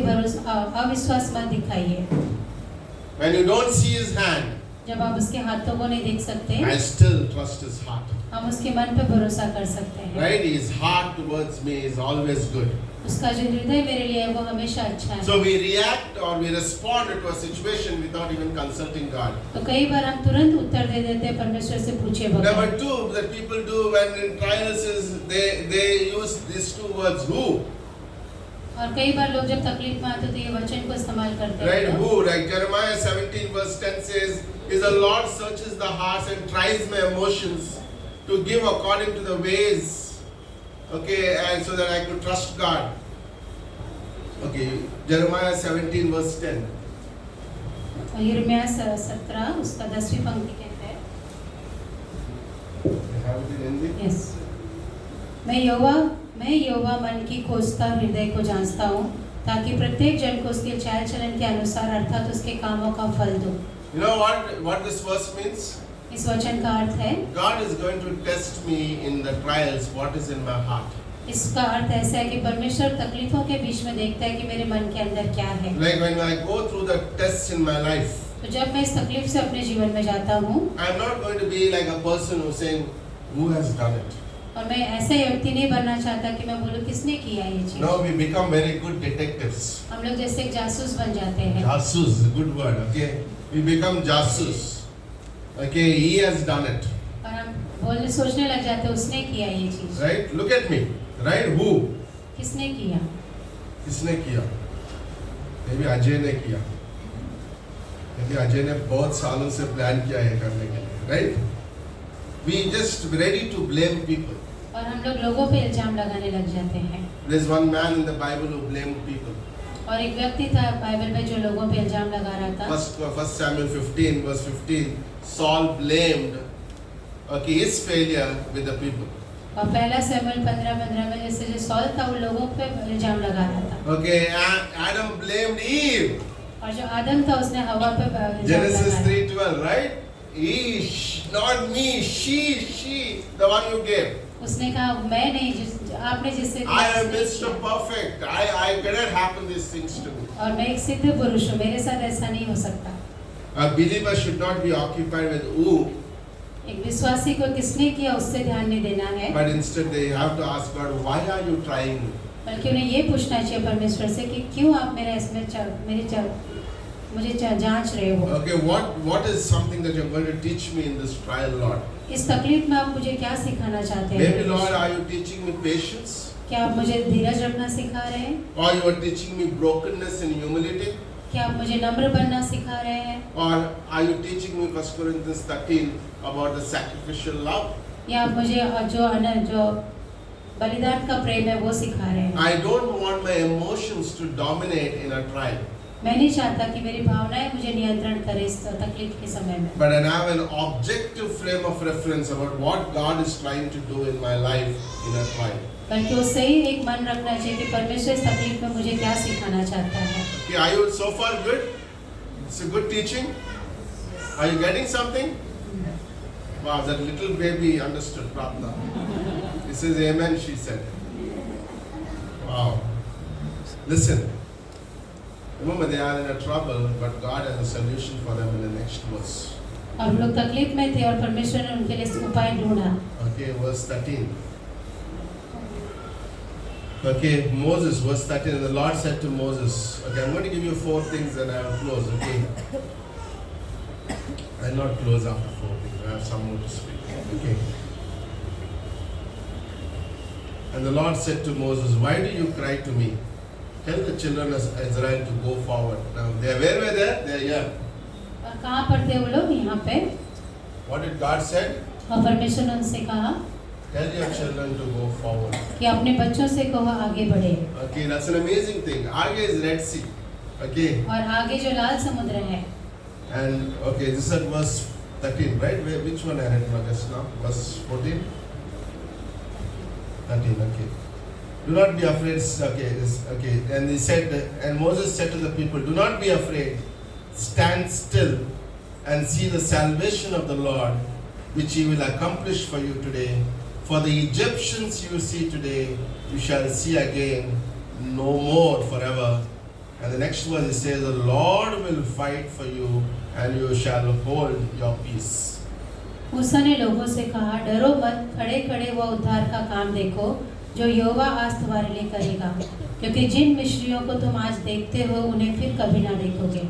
अविश्वास मत दिखाइए। When you don't see His hand, जब आप उसके हाथों को नहीं देख सकते, I still trust His heart. हम उसके मन पे भरोसा कर सकते हैं। Right? His heart towards me is always good. उसका जो हृदय मेरे लिए है वो हमेशा अच्छा है। So we react or we respond to a situation without even consulting God. तो कई बार हम तुरंत उत्तर दे देते हैं परमेश्वर से पूछे बगैर। Number two, that people do when in trials is they use these two words, who. और कई बार लोग जब तकलीफ में आते तो ये वचन को इस्तेमाल करते Right? हैं। Who? Like Jeremiah 17 verse 10 says, is the Lord searches the hearts and tries my emotions to give according to the ways. Okay, and so that I could trust God. Okay, Jeremiah 17 verse 10. और यिर्मयाह 17 उसका 10वीं पंक्ति कहता है, You have it in Hindi? Yes, मैं यहोवा मन की खोजता हृदय को जांचता हूँ ताकि प्रत्येक जन को उसके चाल चलन के अनुसार अर्थात उसके कामों का फल दूं। You know what this verse means? इस वचन का अर्थ है, God is going to test me in the trials, what is in my heart. इसका अर्थ ऐसा है कि परमेश्वर तकलीफों के बीच में देखता है कि मेरे मन के अंदर क्या है। Like when I go through the tests in my life, तो जब मैं इस तकलीफ से अपने जीवन में जाता हूँ I'm not going to be like a person who's saying, who has done it? और मैं ऐसा व्यक्ति नहीं बनना चाहता कि मैं बोलूँ किसने किया ये चीज। No, we become very good detectives. हम लोग जैसे एक जासूस बन जाते हैं। Jasus is a good word, okay? We become jasus. Okay, he has done it. और हम सोचने लग जाते हैं उसने किया ये चीज। Right? Look at me. Right? Who? किसने किया? किसने किया? Maybe अजय ने किया। क्योंकि अजय ने बहुत सालों से प्लान किया है करने के लिए। Right? We just ready to blame people. और हम लोग लोगों पे इल्जाम लगाने लग जाते हैं। There's one man in the Bible who blamed people. और एक व्यक्ति था बाइबल में जो लोगों पे इल्जाम लगा रहा था। First Samuel 15 verse 15, Saul blamed his failure with the people. और पहला शमूएल 15:15 में जैसे जो सॉल था उन लोगों पे इल्जाम लगा रहा था। Okay, Adam blamed Eve. और जो आदम था उसने हवा पे इल्जाम Genesis लगाया। 3:12, right? Not me, she, the one you gave. उसने कहा मैं नहीं आपने जिससे I am Mr. Perfect. I cannot happen these things to me. और मैं एक सिद्ध पुरुष हूँ, मेरे साथ ऐसा नहीं हो सकता। A believer should not be occupied with who, एक विश्वासी को किसने किया उससे ध्यान नहीं देना है, but instead they have to ask God, why are you trying me? बल्कि उन्हें ये पूछना चाहिए परमेश्वर से कि क्यों आप मेरा इसमें मुझे जांच रहे हो। Okay, what is something that you're going to teach me in this trial, Lord? इस तकलीफ में आप मुझे क्या सिखाना चाहते हैं? Maybe, Lord, are you teaching me patience? क्या आप मुझे धीरज रखना सिखा रहे हैं? Or you are teaching me brokenness and humility? क्या आप मुझे नम्र बनना सिखा रहे हैं? Or are you teaching me 1 Corinthians 13 about the sacrificial love? या आप मुझे जो बलिदान का प्रेम है वो सिखा रहे हैं? I don't want my emotions to dominate in a trial, मैं नहीं चाहता कि मेरी भावनाएं मुझे नियंत्रण करें इस तकलीफ के समय में, but I have an objective frame of reference about what God is trying to do in my life in a trial. बल्कि उससे ही एक मन रखना चाहिए कि परमेश्वर इस तकलीफ में मुझे क्या सिखाना चाहता है। Okay, are you so far good? It's a good teaching. Are you getting something? Wow, that little baby understood Pratna. This is amen, she said. Wow. Listen. Remember, they are in a trouble, but God has a solution for them in the next verse. और हम लोग तकलीफ में थे और परमेश्वर ने उनके लिए उपाय ढूंढा। Okay, verse 13. Okay, Moses, verse 13. And the Lord said to Moses, okay, I'm going to give you 4 things and I will close, okay? I'll not close after 4 things. I have some more to speak. Okay. And the Lord said to Moses, why do you cry to me? Tell the children of Israel to go forward. Now, where were they? They are here. और कहाँ पर थे वो लोग? यहाँ पे। What did God say? और परमेश्वर ने उनसे कहा Tell your children to go forward. कि अपने बच्चों से कहो आगे बढ़े। Okay, that's an amazing thing. Aage is Red Sea. Okay. और आगे जो लाल समुद्र है। And okay, this is verse 13, right? Which one I read just now? Verse 14? 13, okay. Do not be afraid. Okay. And he said, and Moses said to the people, do not be afraid. Stand still and see the salvation of the Lord, which he will accomplish for you today. For the Egyptians you see today, you shall see again no more forever. And the next verse it says, the Lord will fight for you and you shall hold your peace. मूसा ने लोगों से कहा, डरो मत, खड़े खड़े वह उद्धार का काम देखो जो यहोवा आज तुम्हारे लिए करेगा, क्योंकि जिन मिस्रियों को तुम आज देखते हो उन्हें फिर कभी ना देखोगे।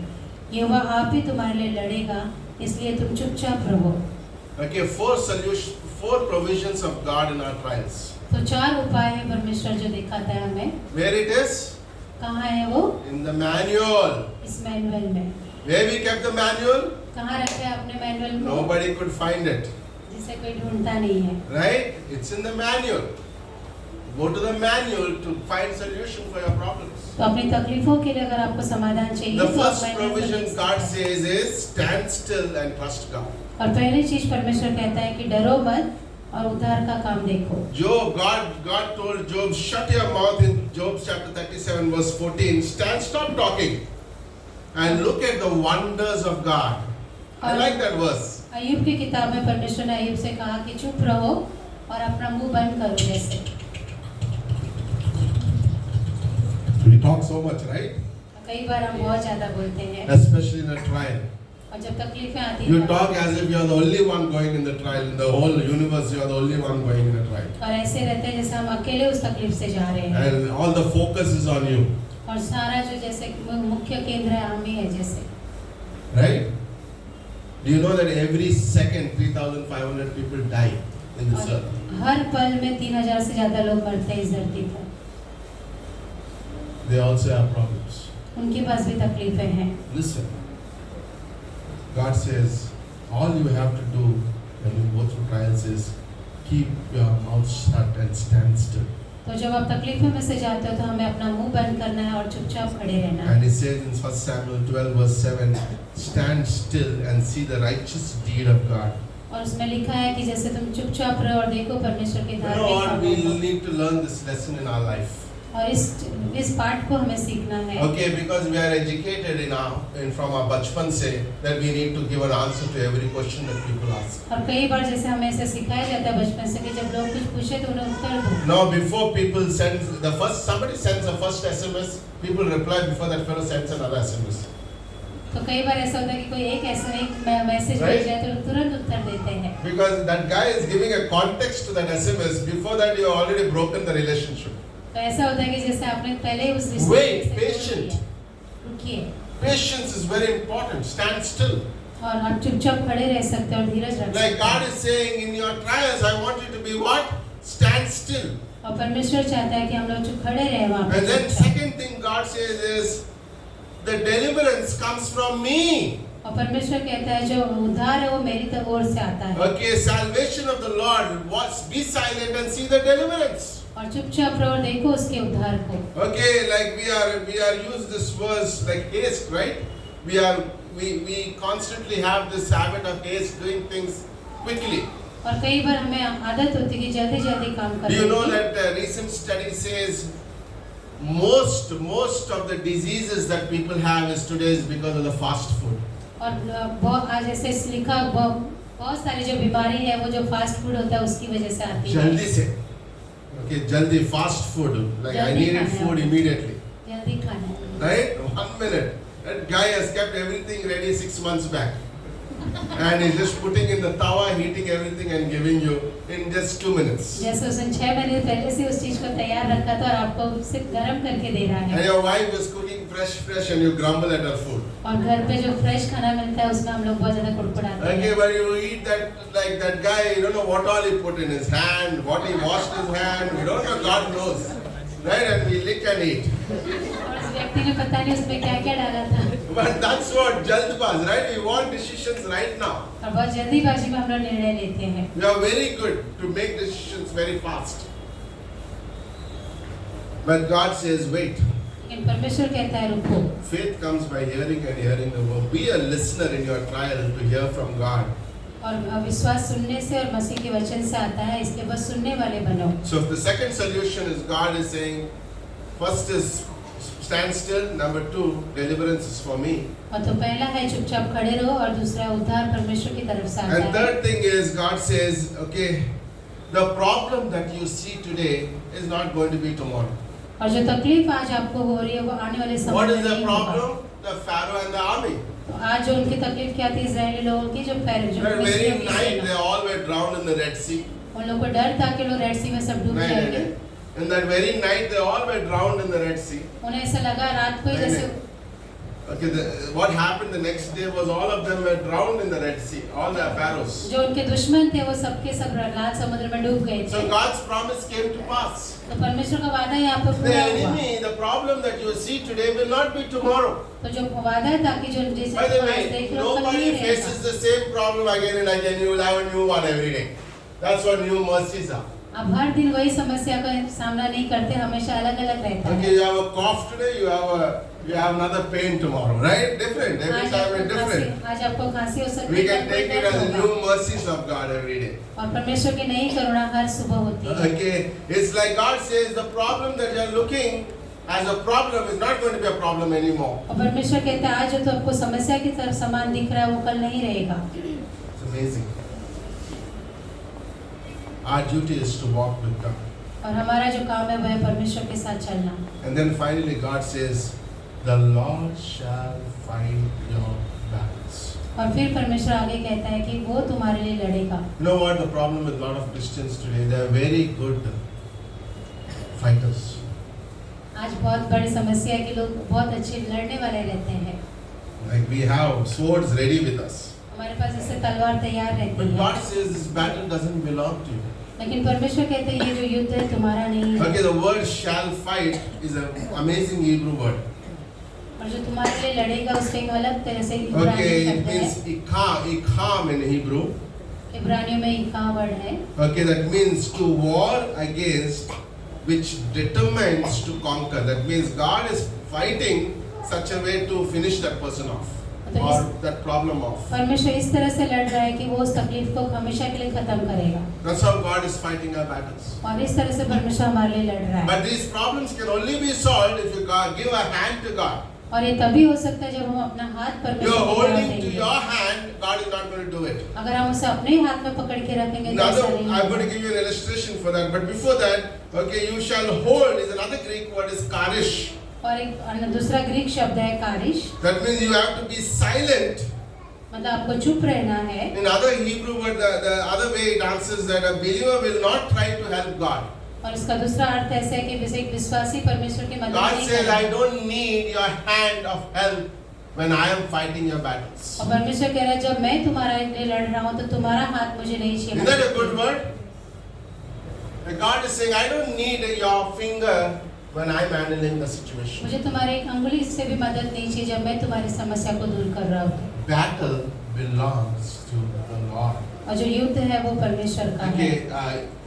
यहोवा आप ही तुम्हारे लिए लड़ेगा, इसलिए तुम चुपचाप रहो। Okay, 4 provisions of God in our trials. तो 4 उपाय है परमेश्वर जो दिखाता है हमें। Where it is? कहाँ है वो? In the manual. इस मैनुअल में। Where we kept the manual? कहाँ रखे हैं अपने मैनुअल को? Nobody could find it. जिसे कोई ढूंढता नहीं है। Right? It's in the manual. Go to the manual to find solution for your problems. तो अपनी तकलीफों के लिए अगर आपको समाधान चाहिए The तो आप first मैनुअल को provision देख God सकते हैं। says is stand still and trust God. और पहली चीज परमेश्वर कहता है कि डरो मत और उद्धार का काम देखो। Job, God told Job, shut your mouth in Job chapter 37 verse 14. Stop talking and look at the wonders of God. I like that verse. अय्यूब की किताब में परमेश्वर ने अय्यूब से कहा कि चुप रहो और अपना मुंह बंद करो जैसे। We talk so much, right? कई बार हम बहुत ज्यादा बोलते हैं Especially in a trial. और जब तकलीफें आती You हैं talk as if you are the only one going in the trial. In the whole universe, you are the only one going in a trial. और ऐसे रहते हैं जैसे हम अकेले उस तकलीफ से जा रहे हैं And all the focus is on you. और सारा जो जैसे मुख्य केंद्र है हम ही है जैसे। Right? Do you know that every second 3,500 people die in this earth? और हर पल में 3000 से ज्यादा लोग मरते हैं इस धरती पर। They also have problems. उनके पास भी तकलीफें हैं। Listen. God says, all you have to do when you go through trials is keep your mouth shut and stand still. तो जब आप तकलीफों में से जाते हो तो हमें अपना मुंह बंद करना है और चुपचाप खड़े रहना है। And it says in 1 Samuel 12 verse 7, stand still and see the righteous deed of God. और उसमें लिखा है कि जैसे तुम चुपचाप रहो और देखो परमेश्वर के You धार्मिक know what? We कामों को। need to learn this lesson in our life. और इस पाठ को हमें सीखना है। Okay, because we are educated from our bachpan say that we need to give an answer to every question that people ask. और कई बार जैसे हमें ऐसे सिखाया जाता है बचपन से कि जब लोग कुछ पूछे तो उन्हें उत्तर दो। Now, before people send somebody sends the first SMS, people reply before that fellow sends another SMS. तो कई बार ऐसा होता है कि कोई एक मैसेज Right? भेज जाए तो लोग तुरंत उत्तर देते हैं। Because that guy is giving a context to that SMS. Before that, you have already broken the relationship. तो ऐसा होता है कि जैसे आपने पहले ही उस रिश्ते Wait, से जोड़ patient. दिया। रुकिए Patience is very important. Stand still. और आप चुपचाप खड़े रह सकते हैं और धीरज रख Like सकते God हैं। is saying in your trials, I want you to be what? Stand still. और परमेश्वर चाहता है कि हम लोग चुप खड़े रहे वहाँ पे And then चुपचाप। second thing God says is, the deliverance comes from me. और परमेश्वर कहता है जो उद्धार है वो मेरी ओर से आता है। Okay, salvation of the Lord was be silent and see the deliverance. और चुपचाप रहो और देखो उसके उद्धार को। Okay, like we are use this verse like haste, right? We constantly have this habit of haste, doing things quickly. और कई बार हमें आदत होती है कि जल्दी जल्दी काम Do करने you know की। that a recent study says most of the diseases that people have is today is because of the fast food. और बहुत आज ऐसे लिखा बहुत सारी जो बीमारी है वो जो फास्ट फूड होता है उसकी वजह से आती है। Jaldi se. Okay, jaldi fast food. Like I Jaldi needed खाना है। food immediately. जल्दी खाना है। Right? 1 minute. That guy has kept everything ready 6 months back. And he's just putting in the tawa, heating everything and giving you in just 2 minutes. जैसे उसने 6 महीने पहले से उस चीज को तैयार रखा था और आपको उसे गर्म करके दे रहा And है। your wife is cooking fresh and you grumble at her food. और घर पे जो फ्रेश खाना मिलता है उसमें हम लोग बहुत ज्यादा कुड़कुड़ाते Okay, हैं। but you eat that like that guy, you don't know what all he put in his hand, what he washed his hand, you don't know, God knows. Right? And we lick and eat. और उस व्यक्ति ने पता नहीं उसमें क्या क्या डाला था। But that's what jaldbaz, right? We want decisions right now. और बहुत जल्दीबाजी में हम लोग निर्णय लेते हैं। We are very good to make decisions very fast. But God says, wait. लेकिन परमेश्वर कहता है रुको। Faith comes by hearing and hearing the word. Be a listener in your trial to hear from God. और विश्वास सुनने से और मसीह के वचन से आता है, इसलिए बस सुनने वाले बनो। So if the second solution is God is saying, first is stand still, number 2, deliverance is for me. और तो पहला है चुपचाप खड़े रहो और दूसरा उद्धार परमेश्वर की तरफ से आता And है। third thing is God says, okay, the problem that you see today is not going to be tomorrow. और जो तकलीफ आज आपको हो रही है वो आने वाले समय What में is the नहीं होगा। problem? The Pharaoh and the army. तो आज जो उनकी तकलीफ क्या थी इजरायली लोगों की जो That very night they all were drowned in the Red Sea. उन लोगों को डर था कि लोग रेड सी में सब डूब जाएंगे। In that very night they all were drowned in the Red Sea. उन्हें ऐसा लगा रात को ही नहीं, जैसे Okay, what happened the next day was all of them were drowned in the Red Sea, all the pharaohs. जो उनके दुश्मन थे वो सबके सब लाल समुद्र में डूब गए So थे। God's promise came to pass. तो परमेश्वर का वादा यहाँ पे The पूरा हुआ। enemy, the problem that you see today will not be tomorrow. तो जो वादा था कि जो जिसे By the आज way, देख लो कल nobody नहीं faces रहेगा। the same problem again and again. You will have a new one every day. That's what new mercies are. अब हर दिन वही समस्या का सामना नहीं करते, हमेशा अलग अलग रहता Okay, है। you have a cough today, you have another pain tomorrow, right? Different. Every आज time आपको it's different. खांसी, आज आपको खांसी हो सकती We है, can कल take कोई it दर्द as होगा। new mercies of God every day. और परमेश्वर की नई करुणा हर सुबह होती है। Okay, it's like God says the problem that you are looking as a problem is not going to be a problem anymore. और परमेश्वर कहता है आज जो तो आपको समस्या की तरफ समान दिख रहा है वो कल नहीं रहेगा। It's amazing. Our duty is to walk with God. और हमारा जो काम है वह परमेश्वर के साथ चलना। And then finally God says, the Lord shall fight your battles. और फिर परमेश्वर आगे कहता है कि वो तुम्हारे लिए लड़ेगा। You know what the problem with a lot of Christians today? They are very good fighters. आज बहुत बड़ी समस्या है कि लोग बहुत अच्छे लड़ने वाले रहते हैं। Like we have swords ready with us. हमारे पास ऐसे तलवार तैयार रहती But है। God says this battle doesn't belong to you. लेकिन परमेश्वर कहते हैं ये जो युद्ध है तुम्हारा नहीं है। Okay, the word shall fight is an amazing Hebrew word. और जो तुम्हारे लिए लड़ेगा उसका एक अलग तरह से Okay, इब्रानी it शब्द है। means ikham in Hebrew. इब्रानियों में इका वर्ड है। Okay, that means to war against, which determines to conquer. That means God is fighting such a way to finish that person off or that problem off. परमेश्वर इस तरह से लड़ रहा है कि वो उस तकलीफ को हमेशा के लिए खत्म करेगा। That's how God is fighting our battles. और इस तरह से परमेश्वर हमारे लिए लड़ रहा है। But these problems can only be solved if you give a hand to God. और ये तभी हो सकता है जब हम अपना हाथ You're परमेश्वर की तरफ holding to देंगे। your hand, God is not going to do it. अगर हम उसे अपने ही हाथ में पकड़ के रखेंगे तो Now, ऐसा नहीं I'm going to होगा। give you an illustration for that. But before that, okay, you shall hold is another Greek word is karish. और एक दूसरा ग्रीक शब्द है कारिश। That means you have to be silent. मतलब आपको चुप रहना है। In other Hebrew word, the other way it answers that a believer will not try to help God. और इसका दूसरा अर्थ ऐसा है कि जैसे एक विश्वासी परमेश्वर की मदद God नहीं says, I करेगा। don't need your hand of help when I am fighting your battles. और परमेश्वर कह रहा है जब मैं तुम्हारे लिए लड़ रहा हूँ तो तुम्हारा हाथ मुझे नहीं चाहिए। Isn't that a good word? And God is saying, I don't need your finger when I'm handling the situation. मुझे तुम्हारे एक अंगुली से भी मदद नहीं चाहिए जब मैं तुम्हारी समस्या को दूर कर रहा हूँ। Battle belongs to the Lord. और जो युद्ध है वो परमेश्वर का है। Okay,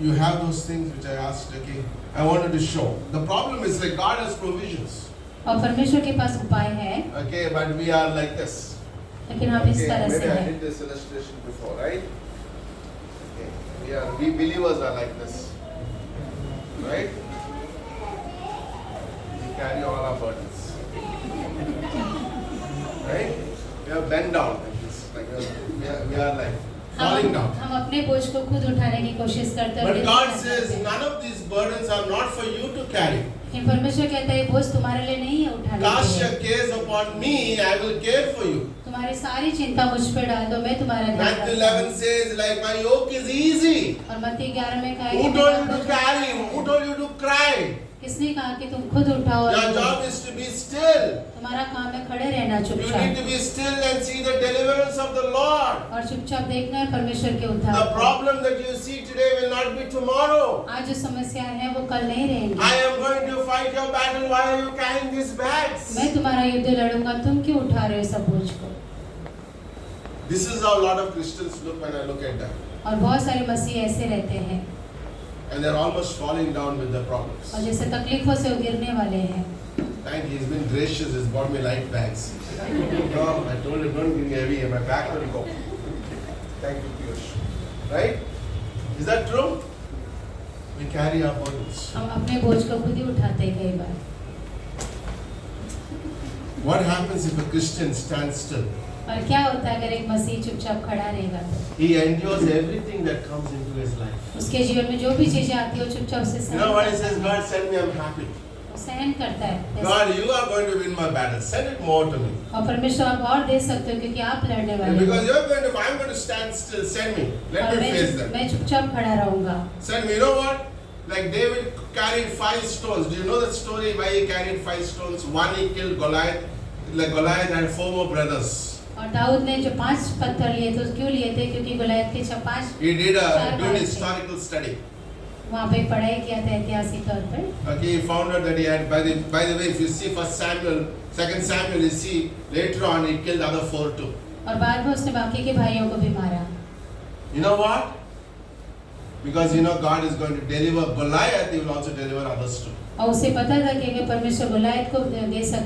you have those things which I asked. Okay, I wanted to show. The problem is like God has provisions. और परमेश्वर के पास उपाय है, Okay, but we are like this. लेकिन हम इस Okay, तरह से maybe I हैं। did this illustration before, right? Okay, we believers are like this, right? We carry all our burdens, right? We are bent down like this, like we are like falling down. हम अपने बोझ को खुद उठाने की कोशिश करते हैं। But God says none of these burdens are not for you to carry. लेकिन परमेश्वर कहता है ये बोझ तुम्हारे लिए नहीं है उठाने Cast के your लिए। cares upon me, I will care for you. तुम्हारी सारी चिंता मुझ पे डाल दो, मैं तुम्हारा ध्यान Matthew रखता 11 हूँ। says, like my yoke is easy. और मत्ती 11 में कहा है Who कि told मेरा you to बोझ- carry? Who told you to cry? किसने कहा कि तुम खुद उठाओ और Your job is to be still. तुम्हारा काम है खड़े रहना You need चुपचाप to be still and see the deliverance of the Lord. और चुपचाप देखना है परमेश्वर के उद्धार The को। problem that you see today will not be tomorrow. आज जो समस्या है वो कल नहीं रहेंगी। I am going to fight your battle. Why are you carrying these bags? मैं तुम्हारा युद्ध लड़ूंगा, तुम क्यों उठा रहे हो सब बोझ को? This is how a lot of Christians look when I look at them. और बहुत सारे मसीह ऐसे रहते हैं And they're almost falling down with their problems. और जैसे तकलीफों से वो गिरने वाले हैं। Thank you. He's been gracious. He's bought me light bags. No, I told him, don't give me heavy. My back will go. Thank you, Piyush. Right? Is that true? We carry our burdens. हम अपने बोझ को खुद ही उठाते हैं कई बार। What happens if a Christian stands still? और क्या होता है अगर एक मसीह चुपचाप खड़ा रहेगा तो? He endures everything that comes into his life. उसके जीवन में जो भी चीजें आती है वो चुपचाप से You know what he says? God, send me. I'm happy. वो सहन करता है। जैसे- God, you are going to win my battle. Send it more to me. और परमेश्वर आप और दे सकते हो क्योंकि आप लड़ने वाले And हो। because you're going to, if I'm going to stand still, send me. Let और me face them. मैं चुपचाप खड़ा रहूंगा। Send me. You know what? Like David carried 5 stones. Do you know that story why he carried 5 stones? One he killed Goliath. Like Goliath had 4 more brothers. और दाऊद ने जो 5 पत्थर लिए थे क्यों लिए थे? क्योंकि गोलियत के 5 He did a चार doing भाई थे। historical study. वहाँ पे पढ़ाई किया था ऐतिहासिक तौर पर। Okay, he found out that he had. By the way, if you see First Samuel, 2 Samuel, you see later on he killed other 4 too. और बाद में उसने बाकी के भाइयों को भी मारा। You know what? Because you know God is going to deliver Goliath, He will also deliver others too. और उसे पता था कि अगर परमेश्वर गोलियत को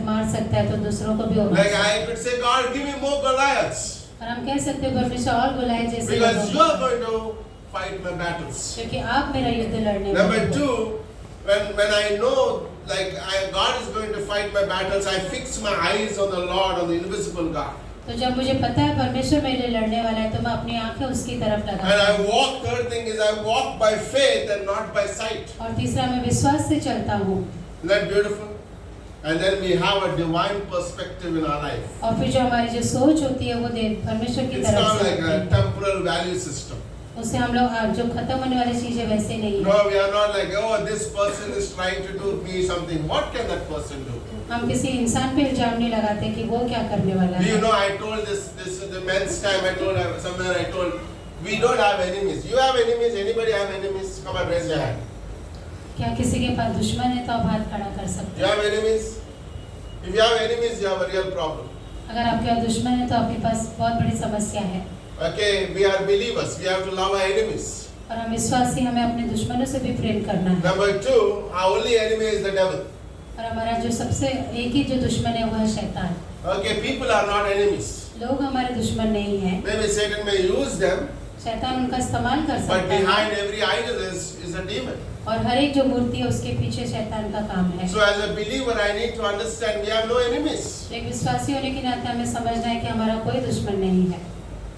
मार सकता है तो दूसरों को भी वो मार Like सकता है। I could say, God, give me more Goliaths. और हम कह सकते हैं परमेश्वर और गोलियत जैसे Because you लोगों are को, going to fight my battles. क्योंकि आप मेरा युद्ध लड़ने वाले Number हो। 2, when I know God is going to fight my battles, I fix my eyes on the Lord, on the invisible God. तो जब मुझे पता है परमेश्वर मेरे लिए लड़ने वाला है तो मैं अपनी आंखें उसकी तरफ And लगाता I हूँ। walk, third thing is I walk by faith and not by sight. और तीसरा मैं विश्वास से चलता हूँ। Isn't that beautiful? And then we have a divine perspective in our life. और फिर जो हमारी जो सोच होती है वो परमेश्वर की It's तरफ not से like होती a है। temporal value system. उससे हम लोग जो खत्म होने वाली चीजें वैसे नहीं है। No, we are not like, oh, this person is trying to do me something. What can that person do? हम किसी इंसान पे इल्जाम नहीं लगाते कि वो क्या करने वाला Do you है। know, I told the men's time, I told, we don't have enemies. You have enemies? Anybody have enemies? Come on, raise your hand. क्या किसी के पास दुश्मन है तो आप हाथ खड़ा कर सकते You have enemies? If you have enemies, you have a real problem. हैं। अगर आपके पास दुश्मन है तो आपके पास बहुत बड़ी समस्या है। Okay, we are believers. We have to love our enemies. और हम विश्वासी हमें अपने दुश्मनों से भी प्रेम करना है। Number 2, our only enemy is the devil. और हमारा जो सबसे एक ही जो दुश्मन है वो है शैतान। Okay, people are not enemies. लोग हमारे दुश्मन नहीं है। Maybe Satan may use them, शैतान उनका इस्तेमाल कर but सकता है। behind every idol is a demon. और हर एक जो मूर्ति है उसके पीछे शैतान का काम है। So as a believer, I need to understand we have no enemies. एक विश्वासी होने के नाते हमें समझना है कि हमारा कोई दुश्मन नहीं है।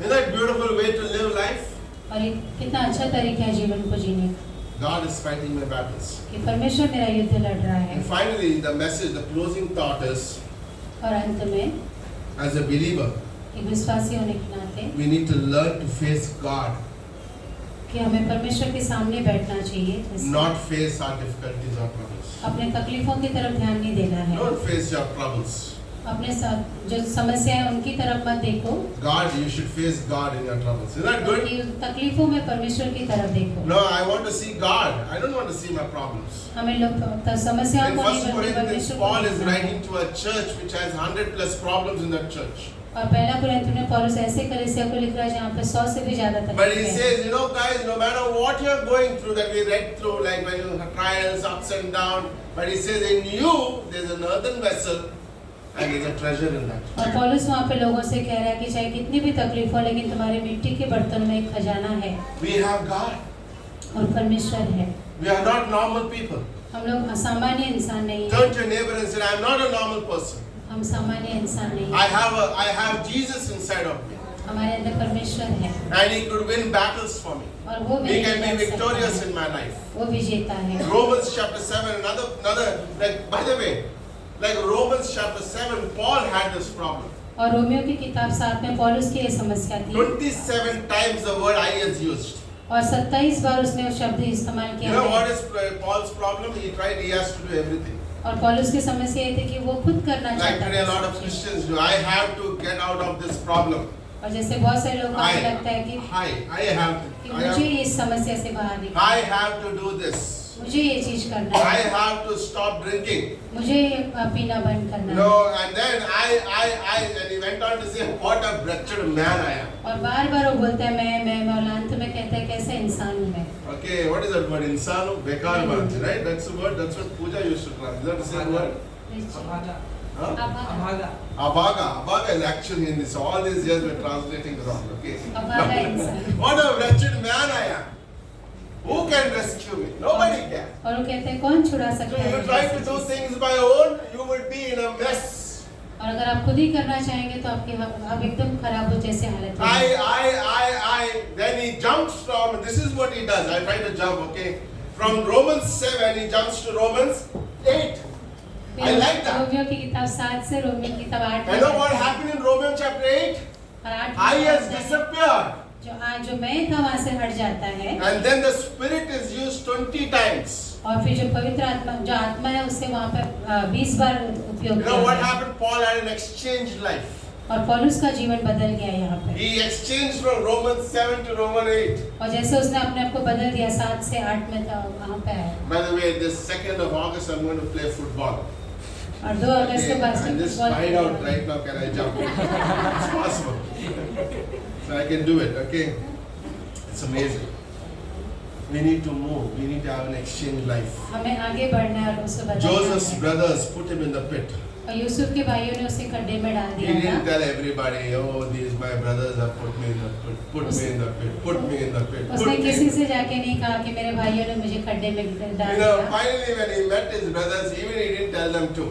Isn't that a beautiful way to live life? और एक कितना अच्छा तरीका है जीवन को जीने का God is fighting my battles. कि परमेश्वर मेरा युद्ध लड़ रहा है। And finally, the message, the closing thought is, और अंत में as a believer, एक विश्वासी होने के नाते we need to learn to face God कि हमें परमेश्वर के सामने बैठना चाहिए, जैसे not face our difficulties or troubles. अपने तकलीफों की तरफ ध्यान नहीं देना है, Don't face your troubles. अपने साथ जो समस्या है उनकी तरफ मत देखो, God, you should face God in your troubles. Isn't that good? कि उन तकलीफों में परमेश्वर की तरफ देखो। No, I want to see God. I don't want to see my problems. हमें लोग समस्याओं In को नहीं 1 बल्कि Corinthians, परमेश्वर को Paul is देखना है। writing to a church which has 100 plus problems in that church. और पहला कुरिन्थियों में पौलुस ऐसे कलीसिया को लिख रहा है जहाँ पे 100 से भी ज्यादा But he तकलीफ है। says, you know, guys, no matter what you're going through, that we read through, like when you have trials, ups and downs, but he says, in you, there's an earthen vessel, and there's a treasure in that. और पौलुस वहाँ पे लोगों से कह रहा है कि चाहे कितनी भी तकलीफ हो, लेकिन तुम्हारे मिट्टी के बर्तन में एक खजाना है We have God. और परमेश्वर है। We are not normal people. हम लोग असामान्य इंसान नहीं हैं, Turn to your neighbor and say, I'm not a normal person. हम सामान्य इंसान नहीं I हैं। have Jesus inside of me, हमारे अंदर परमेश्वर है and He could win battles for me. और वो He मेरे can be लिए लड़ सकता victorious है। in my life. वो विजेता है। Romans chapter 7, another, like, by the way, like Romans chapter 7, Paul had this problem. और रोमियो की किताब 7 में पौलुस की ये समस्या थी 27 times the word I is used. और 27 बार उसने वो शब्द इस्तेमाल You किया know है। what is Paul's problem? He has to do everything. और पौलुस की समस्या ये थी कि वो खुद करना Like चाहता today a lot of था। Christians do. I have to get out of this problem. और जैसे बहुत सारे लोगों को लगता है कि I मुझे इस समस्या से बाहर निकलना है, have to do this. मुझे ये चीज करना I है, have to stop drinking. मुझे पीना बंद करना No, है। and then and he went on to say, what a wretched man I am. और बार बार वो बोलता है मैं और अंत में कहता है कैसा इंसान हूँ मैं। Okay, what is that word? Insano? Bekar man, right? That's the word. That's what Pooja used to translate. Is that the same word? Huh? अभागा Abaga is actually in this. All these years we're translating wrong. Okay. अभागा इंसान। What a wretched man I am. Who can rescue me? Nobody can. और वो कहते हैं कौन छुड़ा So सकता है you मुझे try ऐसी to do चीज़ से? things by own, you will be in a mess. और अगर आप खुद ही करना चाहेंगे तो आप एकदम खराब हो जैसे हालत में। Then he jumps from, this is what he does. I try to jump, okay? From Romans 7, he jumps to Romans 8. I like that. Romeo की किताब 7 से रोमियो की किताब 8 You know what happened in Romans chapter 8? और 8 I has disappeared. जो मैं था वहाँ से हट जाता है And then the Spirit is used 20 times. और फिर जो पवित्र आत्मा जो आत्मा है उससे वहाँ पर 20 बार उपयोग You know what किया happened? Paul had an exchanged life. और पौलुस का जीवन बदल गया यहाँ पे। He exchanged from Romans 7 to Romans 8. और जैसे उसने अपने आप को बदल दिया 7 से 8 में था वहाँ पे आया। By the way, this 2nd of August I'm going to play football. और 2 अगस्त को I'm just find out basketball right now can I jump? It's possible. So I can do it, okay? It's amazing. We need to move. We need to have an exchange life. हमें आगे बढ़ना है और उसको बदलना Joseph's है। brothers put him in the pit. और यूसुफ के भाइयों ने उसे खड्डे में डाल He दिया didn't था। tell everybody, oh, these my brothers have put me in the pit, put me in the pit, put me in the pit. Put उसने me किसी in the से जाके नहीं कहा कि मेरे भाइयों ने मुझे खड्डे में डाल You know, दिया। finally when he met his brothers, even he didn't tell them to.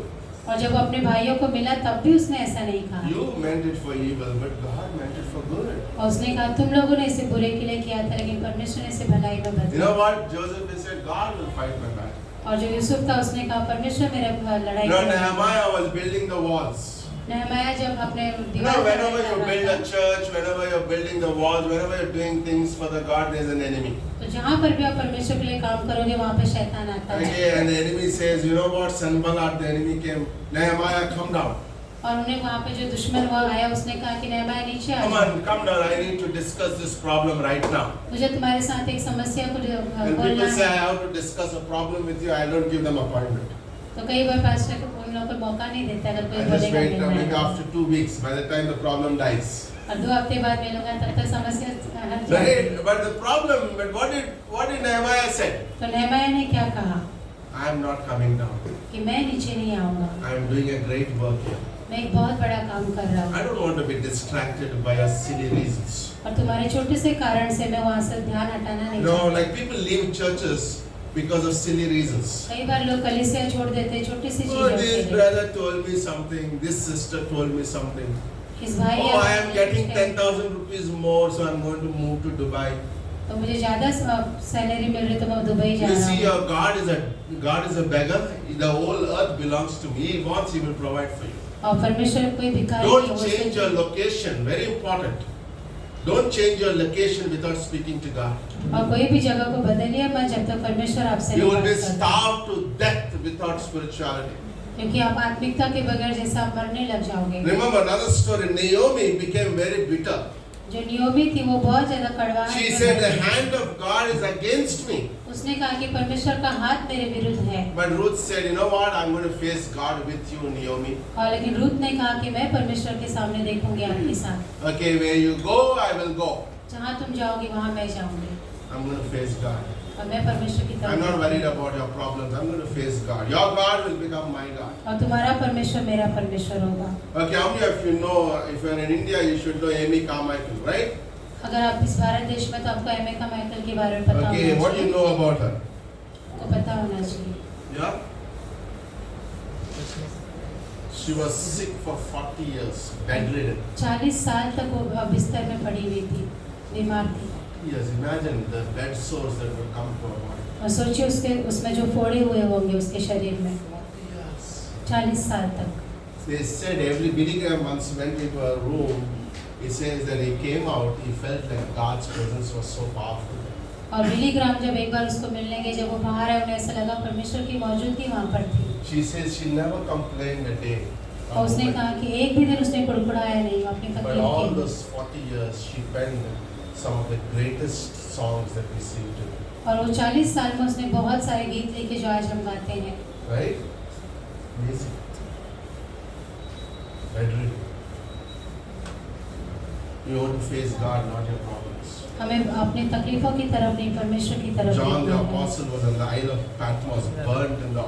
और जब वो अपने भाइयों को मिला तब भी उसने ऐसा नहीं कहा। You meant it for evil, but God meant it for good. और उसने कहा तुम लोगों ने इसे बुरे के लिए किया था लेकिन परमेश्वर ने इसे भलाई में You बदला। know what? Joseph he said, God will fight my battle. और जो यूसुफ था उसने कहा परमेश्वर मेरा लड़ाई You know, करेगा। Nehemiah was building the walls. नहमाया जब अपने You दीवार know, पर whenever you खड़ा build था, a church, whenever you're building the walls, whenever you're doing things for the God, there's an enemy. तो जहाँ पर भी आप परमेश्वर के लिए काम करोगे वहाँ पे शैतान आता है। Okay, and the enemy says, you know what? Sanballat, the enemy came. Nehemiah, come down. और उन्हें वहाँ पे जो दुश्मन हुआ आया उसने कहा कि नहमाया नीचे आ Come जाओ। on, come down. I need to discuss this problem right now. मुझे तुम्हारे साथ एक समस्या को When बोलना people say I है। have to discuss a problem with you, I don't give them appointment. तो कई बार पास्टर को उन लोगों को मौका नहीं देता अगर कोई I just बोलेगा wait मिलना maybe है। after 2 weeks, by the time the problem dies. और 2 हफ्ते बाद मिलूंगा तब तक समस्या हट जाएगी। Right? But the problem, but what did Nehemiah say? तो नहमाया ने क्या कहा I am not coming down. कि मैं नीचे नहीं आऊंगा, I am doing a great work here. मैं एक बहुत बड़ा काम कर रहा I हूँ don't want to be distracted by a silly reasons. और तुम्हारे छोटे से कारण से मैं वहाँ से ध्यान हटाना नहीं No, चाहता। like people leave churches because of silly reasons. कई बार लोग कलीसिया छोड़ देते हैं छोटी सी Oh, चीजों के this लिए। brother told me something, this sister told me something. इस भाई Oh, या I am getting 10,000 rupees more, so I am going to move to Dubai. तो मुझे ज्यादा सैलरी मिल रही तो मैं दुबई जा You रहा see, हूँ। your God is a beggar. The whole earth belongs to me. He wants, He will provide for you. और परमेश्वर कोई भिखारी नहीं Don't है, वो change your उसके- location. Very important. Don't change your location without speaking to God. और कोई भी जगह को बदलिए मत जब तक परमेश्वर आपसे You नहीं will be बात करता। starved to death without spirituality. क्योंकि आप आत्मिकता के बगैर जैसा आप मरने लग जाओगे। Remember another story. Naomi became very bitter. जो नियोमी थी वो बहुत ज्यादा कड़वा She said, "The hand of God is against me." उसने कहा कि परमेश्वर का हाथ मेरे विरुद्ध है। But Ruth said, "You know what? I'm going to face God with you, Naomi. और लेकिन रूथ ने कहा कि मैं परमेश्वर के सामने देखूंगी आपके साथ। Okay, where you go, I will go. जहाँ तुम जाओगी वहाँ मैं जाऊंगी I'm going to face God. और मैं परमेश्वर की तरफ I'm not worried देखूंगी। about your problems. I'm going to face God. Your God will become my God." और तुम्हारा परमेश्वर मेरा परमेश्वर होगा। Okay, how many of you know, if you're in India, you should know Amy Carmichael, right? अगर आप इस भारत देश में तो आपको एम ए माइकल के बारे में पता Okay, होना what do you चाहिए। know about her? आपको पता होना चाहिए। Yeah? She was sick for 40 years, bedridden. 40 साल तक वो बिस्तर में पड़ी हुई थी, बीमार थी। Yes, imagine the bed sores that would come to her body. और सोचिए उसमें जो फोड़े हुए होंगे उसके शरीर में 40 years. 40 साल तक। They said every Billy Graham once went into her room. He says that he came out, he felt like God's presence was so powerful. और बिली ग्राम जब एक बार उसको मिलने गए, जब वो बाहर आए, उन्हें ऐसा लगा परमेश्वर की मौजूदगी वहाँ पर थी। She says she never complained a day. और उसने कहा कि एक भी दिन उसने कुड़कुड़ाया नहीं अपनी But तकलीफ all के। those 40 years, she penned some of the greatest songs that we sing today. और वो 40 साल में उसने बहुत सारे गीत लिखे जो आज हम गाते हैं। Right? Amazing. Bedridden. You want to face God, not your problems. हमें अपनी तकलीफों की तरफ नहीं, परमेश्वर की तरफ John the देखना है। Apostle was on the Isle of Patmos, burnt in the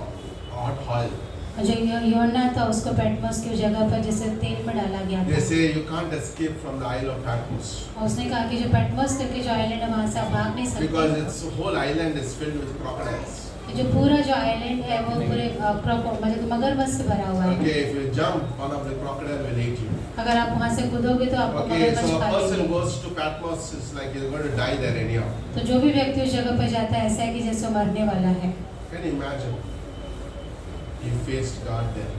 hot oil. और जो यूहन्ना था उसको पैटमोस की जगह पर जैसे तेल में डाला गया They था। say you can't escape from the Isle of Patmos और उसने कहा कि जो पैटमोस करके जो आइलैंड है वहाँ से आप भाग नहीं because सकते। its whole island is filled with crocodiles. जो पूरा जो आइलैंड है वो पूरे मतलब मगरमच्छ से भरा हुआ है। Okay, if you jump, one of the crocodile will eat you. अगर आप वहाँ से कूदोगे तो आपको Okay, मगरमच्छ so a खा person लेंगे। goes to Patmos, it's like he's going to die there anyhow. तो जो भी व्यक्ति उस जगह पर जाता है ऐसा है कि जैसे वो मरने वाला है। Can you imagine? He faced God there,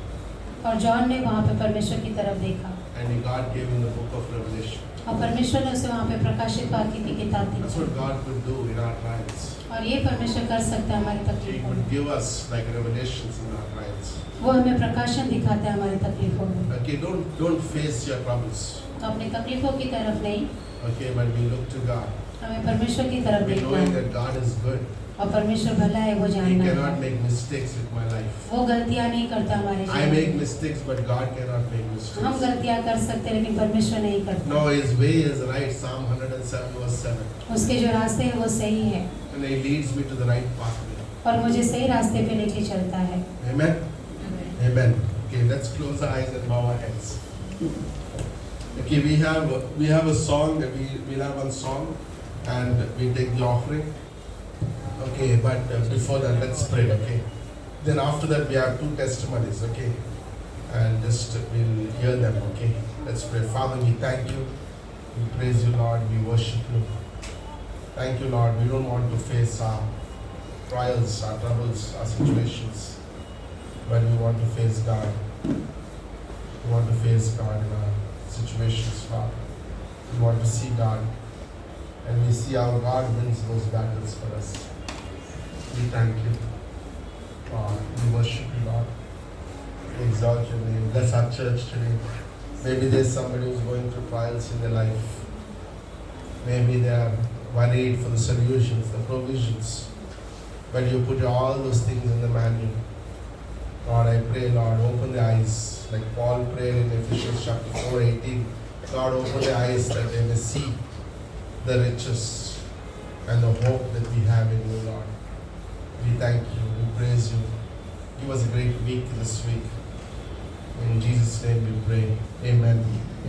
और जॉन ने वहाँ पे परमेश्वर की तरफ देखा and God gave him the book of Revelation. और परमेश्वर ने उसे वहाँ पे प्रकाशित वाक्य की किताब That's the. what God could do in our trials. और ये परमेश्वर कर सकता है हमारी He तकलीफों could में। give us like revelations in our trials. वो हमें प्रकाशन दिखाता है हमारी तकलीफों में। Okay, don't face your troubles. तो अपनी तकलीफों की तरफ नहीं, Okay, but we look to God. हमें परमेश्वर की तरफ We देखना knowing है। that God is good. और परमेश्वर भला है वो He जानना cannot है। make mistakes with my life. वो गलतियाँ नहीं करता हमारे I जीवन make में। mistakes, but God cannot make हम mistakes. गलतियाँ कर सकते हैं लेकिन परमेश्वर नहीं करता। No, His way is right. Psalm 107 verse 7. उसके जो रास्ते हैं वो सही है And He leads me to the right pathway. और मुझे सही रास्ते पे लेके चलता है। Amen? Amen. Okay, let's close our eyes and bow our heads. Okay, we have a song that we'll have one song and we take the offering. Okay, but before that, let's pray. Okay. Then after that, we have two testimonies. Okay, and just we'll hear them. Okay. Let's pray. Father, we thank you. We praise you, Lord. We worship you. Thank you, Lord. We don't want to face our trials, our troubles, our situations, but we want to face God. We want to face God in our situations, Lord. We want to see God, and we see how God wins those battles for us. We thank you, Lord. We worship you, Lord. We exalt your name. Bless our church today. Maybe there's somebody who's going through trials in their life. Maybe they are worried for the solutions, the provisions. But you put all those things in the manual. Lord, I pray, Lord, open the eyes. Like Paul prayed in Ephesians chapter 4:18. Lord, open the eyes that they may see the riches and the hope that we have in you, Lord. We thank you, we praise you. Give us a great week this week. In Jesus' name we pray. Amen.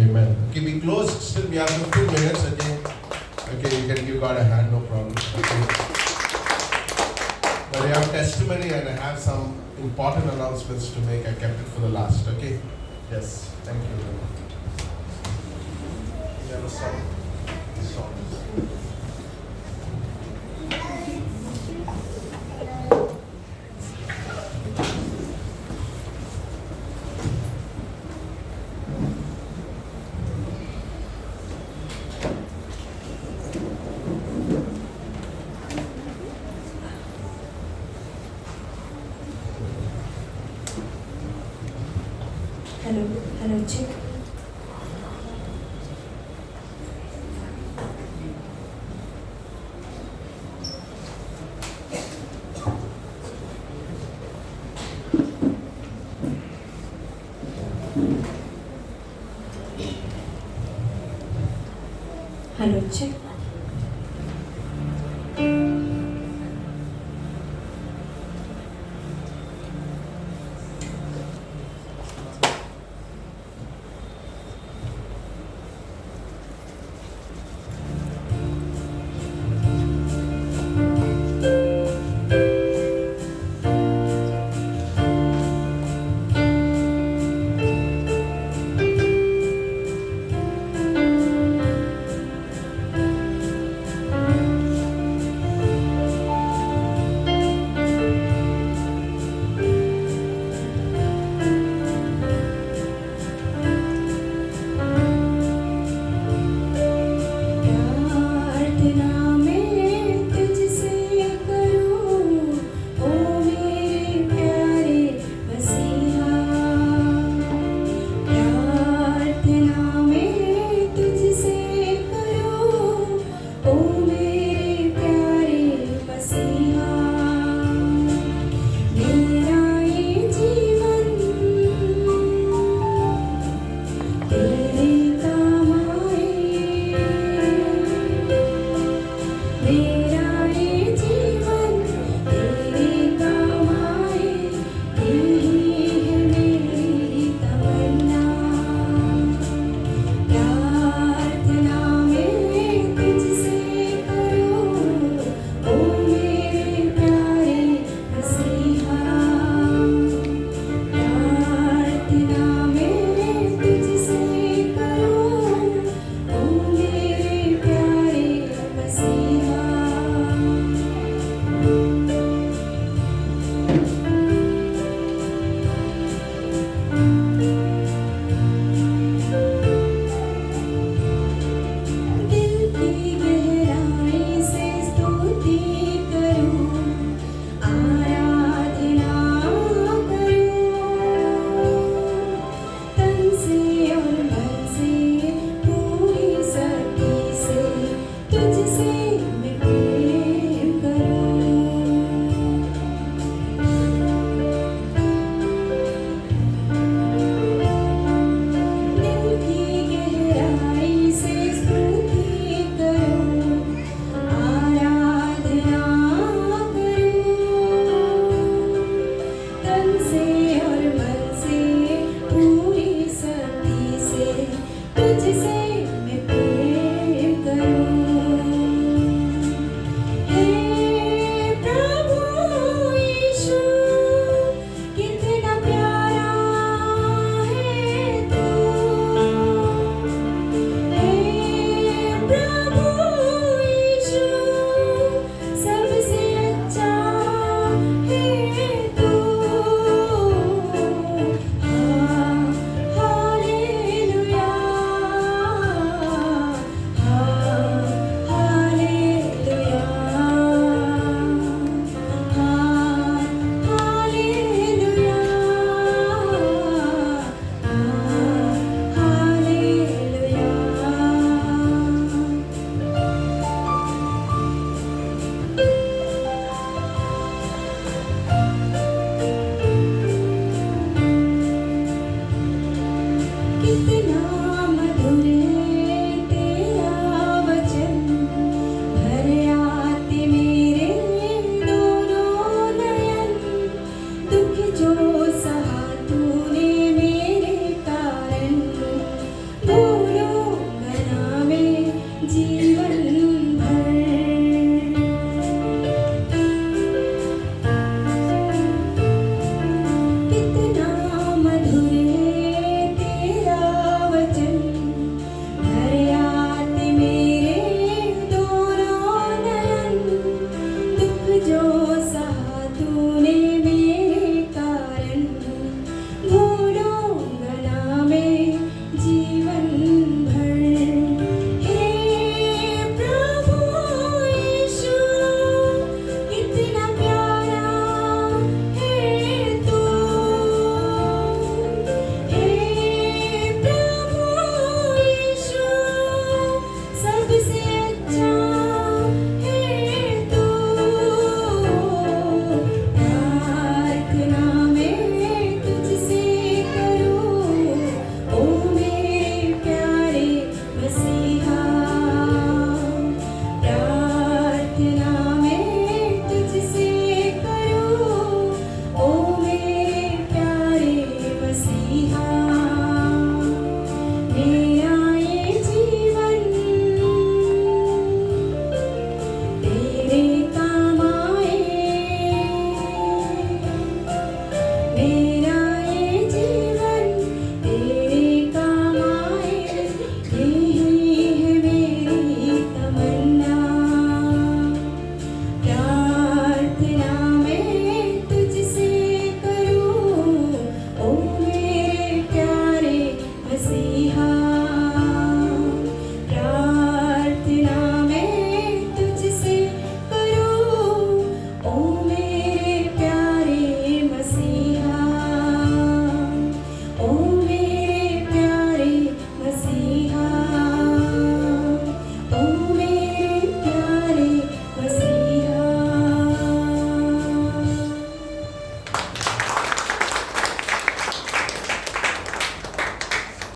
Amen. Okay, we closed. Still we have 15 minutes. Okay, you can give God a hand, no problem. Okay. But I have testimony and I have some important announcements to make. I kept it for the last. Okay. Yes. Thank you. You have a song. Songs. check. Hello, check. प्रार्थना मैं तुझसे करूं, ओ मेरे प्यारे मसीहा। प्रार्थना मैं तुझसे करूं, ओ मेरे प्यारे मसीहा। मेरा ये जीवन तेरे काम आए, मेरा